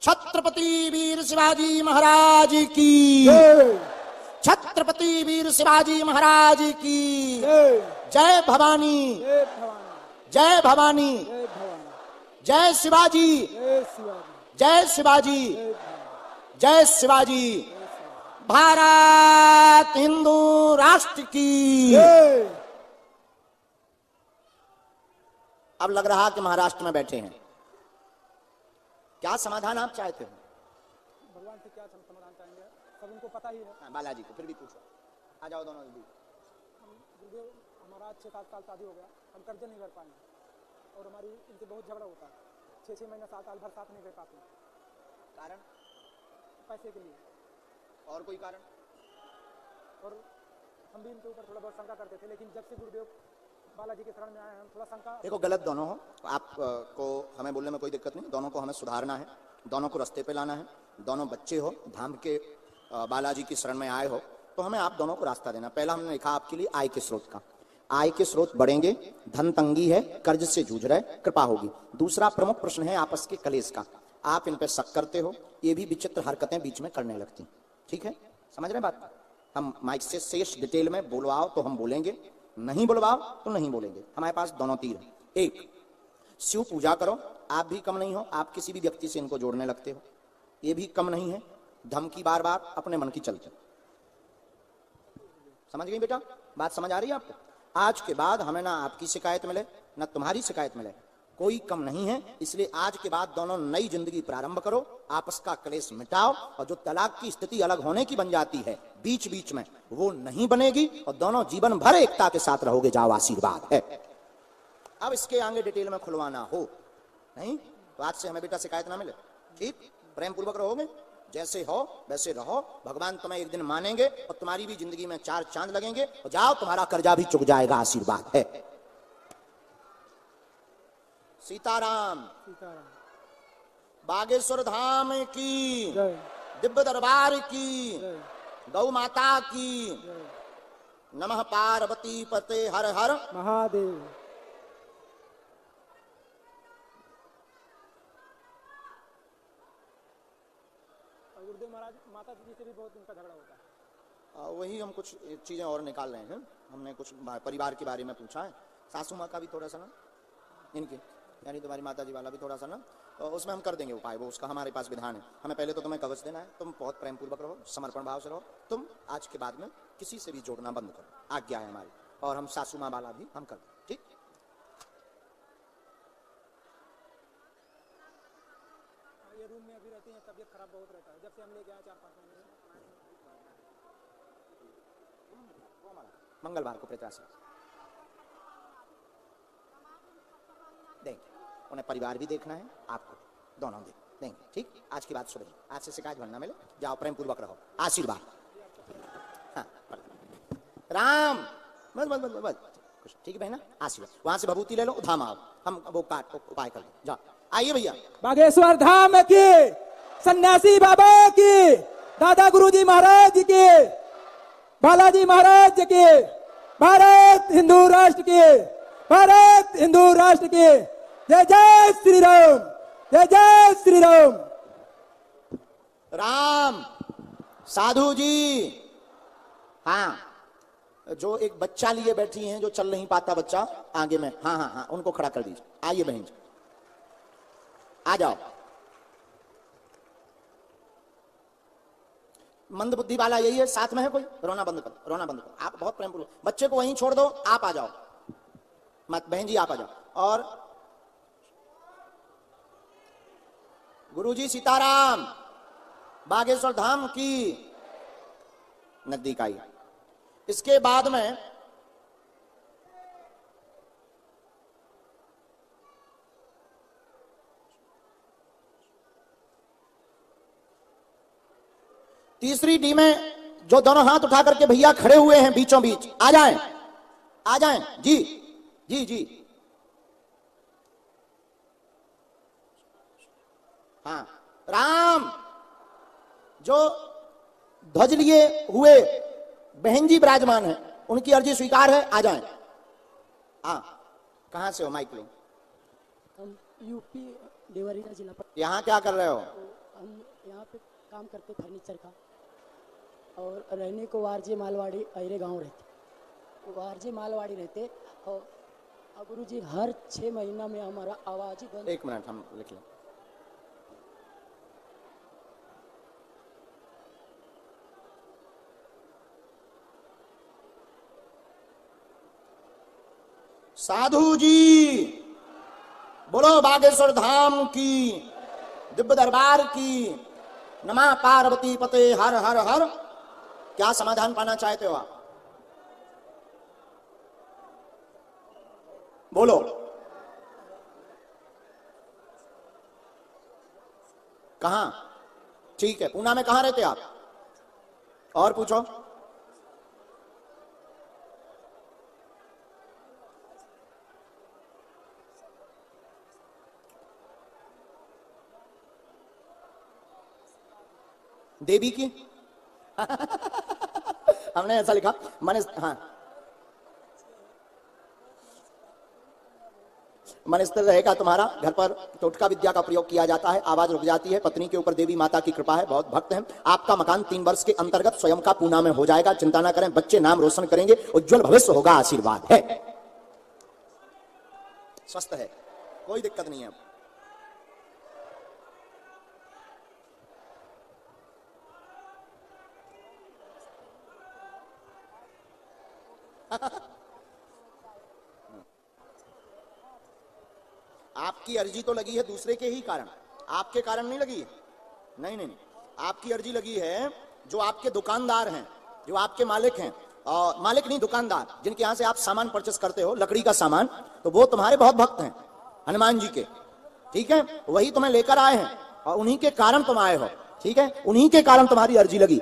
छत्रपति वीर शिवाजी महाराज की, छत्रपति वीर शिवाजी महाराज की जय भवानी, जय भवानी, जय शिवाजी, जय शिवाजी, जय शिवाजी, भारत हिंदू राष्ट्र की। अब लग रहा कि महाराष्ट्र में बैठे हैं। क्या समाधान आप चाहते हो? भगवान से क्या समाधान चाहेंगे, सब उनको पता ही है। बालाजी को फिर भी पूछो। आ जाओ दोनों जल्दी। गुरुदेव हमारा 6-7 साल शादी हो गया, हम कर्जे नहीं कर पाए, और हमारी इनसे बहुत झगड़ा होता है। 6-6 महीना 7 साल भर साथ नहीं रह पाते। कारण? पैसे के लिए। और कोई कारण? और हम भी इनके ऊपर थोड़ा बहुत शंका करते थे, लेकिन जब से गुरुदेव बालाजी के शरण में आए हम थोड़ा शंका। देखो गलत दोनों हो, आप को हमें बोलने में कोई दिक्कत नहीं, दोनों को हमें सुधारना है, दोनों को रास्ते पे लाना है। दोनों बच्चे हो, धाम के बालाजी की शरण में आए हो, तो हमें आप दोनों को रास्ता देना। पहला हमने लिखा आपके लिए आय के स्रोत का, आय के स्रोत बढ़ेंगे, धन तंगी है, कर्ज से जूझ रहे, कृपा होगी। दूसरा प्रमुख प्रश्न है आपस के कलेश का, आप इन पे शक करते हो, ये भी विचित्र हरकतें बीच में करने लगती। ठीक है, समझ रहे बात? हम माइक से शेष डिटेल में बुलवाओ तो हम बोलेंगे, नहीं बुलवाओ तो नहीं बोलेंगे। हमारे पास दोनों तीर हैं। एक, शिव पूजा करो, आप भी कम नहीं हो, आप किसी भी व्यक्ति से इनको जोड़ने लगते हो, ये भी कम नहीं है। धमकी बार बार अपने मन की चलती। समझ गई बेटा? बात समझ आ रही है आपको? आज के बाद हमें ना आपकी शिकायत मिले ना तुम्हारी शिकायत मिले, कोई कम नहीं है। इसलिए आज के बाद दोनों नई जिंदगी प्रारंभ करो, आपस का क्लेश मिटाओ, और जो तलाक की स्थिति अलग होने की बन जाती है बीच बीच में, वो नहीं बनेगी, और दोनों जीवन भर एकता के साथ रहोगे। जाओ, आशीर्वाद है। अब इसके आगे डिटेल में खुलवाना हो नहीं तो आज से हमें बेटा शिकायत ना मिले। ठीक, प्रेम पूर्वक रहोगे। जैसे हो वैसे रहो, भगवान तुम्हें एक दिन मानेंगे और तुम्हारी भी जिंदगी में 4 चांद लगेंगे और जाओ, तुम्हारा कर्जा भी चुक जाएगा, आशीर्वाद है। सीताराम। बागेश्वर धाम की, दिव्य दरबार की, गौ माता की, नमः पार्वती पते हर हर महादेव। गुरुदेव महाराज माता जी से भी बहुत उनका झगड़ा होता है। वही हम कुछ चीजें और निकाल रहे हैं। हमने कुछ परिवार के बारे में पूछा है, सासू माँ का भी थोड़ा सा ना, इनके यानी तुम्हारी माता जी वाला भी थोड़ा सा ना, तो उसमें हम कर देंगे उपाय, वो उसका हमारे पास विधान है। हमें पहले तो तुम्हें कवच देना है, तुम बहुत प्रेम पूर्वक रहो, समर्पण भाव से रहो। तुम आज के बाद में किसी से भी जोड़ना बंद करो, आज्ञा है हमारी। और हम सासू माँ वाला भी हम कर दें, ठीक। ये रूम में अभी रहते हैं, तबीयत खराब बहुत रहता है, जब से हम लेके आए 4-5 महीने। मंगलवार को प्रत्याशी देंगे, उन्हें परिवार भी देखना है, आपको दोनों देंगे, ठीक। आज की बात सुनिए, आज से शिकायत भरना मिले, जाओ प्रेम पूर्वक रहो, आशीर्वाद। हाँ, राम बस बस बस बस, ठीक है बहना, आशीर्वाद। वहां से भभूति ले लो, धाम आओ, हम वो काट उपाय कर लें। जाओ, आइए भैया। बागेश्वर धाम की, सन्यासी बाबा की, दादा गुरुजी महाराज की, बालाजी महाराज की, भारत हिंदू राष्ट्र की, भारत हिंदू राष्ट्र की। जय जय श्री राम, जय जय श्री राम। राम साधु जी, हाँ, जो एक बच्चा लिए बैठी हैं, जो चल नहीं पाता बच्चा आगे में, हाँ हाँ हाँ, उनको खड़ा कर दीजिए। आइए बहन जी, आ जाओ। मंद बुद्धि वाला यही है, साथ में है कोई, रोना बंद करो, रोना बंद करो। आप बहुत प्रेम पूर्वक, बच्चे को वहीं छोड़ दो, आप आ जाओ, मत बहन जी आप आ जाओ। और गुरुजी सीताराम, बागेश्वर धाम की नजदीक आई। इसके बाद में तीसरी टीम में जो दोनों हाथ उठा करके भैया खड़े हुए हैं बीचों बीच, आ जाएं, आ जाएं जी जी जी। हाँ, राम जो ध्वज लिए हुए बहन जी विराजमान है, उनकी अर्जी स्वीकार है, आ जाएं। हाँ, कहां से हो? माइक लो। हम यूपी देवरिया जिला पर। यहाँ क्या कर रहे हो? हम यहाँ पे काम करते फर्नीचर का, और रहने को वारजे मालवाड़ी अरे गांव रहते, वारजे मालवाड़ी रहते। और गुरु जी हर 6 महीना में हमारा आवाज ही बंद। 1 मिनट हम लिख लें। साधु जी बोलो बागेश्वर धाम की, दिव्य दरबार की, नमः पार्वती पते हर हर हर। क्या समाधान पाना चाहते हो आप? बोलो। कहां? ठीक है, पूना में कहां रहते आप? और पूछो। देवी की हमने ऐसा लिखा मन, हाँ, मन स्थिर रहेगा तुम्हारा। घर पर टोटका विद्या का प्रयोग किया जाता है, आवाज रुक जाती है। पत्नी के ऊपर देवी माता की कृपा है, बहुत भक्त हैं। आपका मकान 3 वर्ष के अंतर्गत स्वयं का पूना में हो जाएगा, चिंता ना करें। बच्चे नाम रोशन करेंगे, उज्जवल भविष्य होगा, आशीर्वाद है। स्वस्थ है, कोई दिक्कत नहीं है। आपकी अर्जी तो लगी है दूसरे के ही कारण, आपके कारण नहीं लगी है। नहीं नहीं नहीं, आपकी अर्जी लगी है जो आपके दुकानदार हैं, जो आपके मालिक हैं, और मालिक नहीं दुकानदार, जिनके यहां से आप सामान परचेस करते हो, लकड़ी का सामान, तो वो तुम्हारे बहुत भक्त हैं हनुमान जी के, ठीक है? वही तुम्हें लेकर आए हैं और उन्हीं के कारण तुम आए हो, ठीक है, उन्हीं के कारण तुम्हारी अर्जी लगी।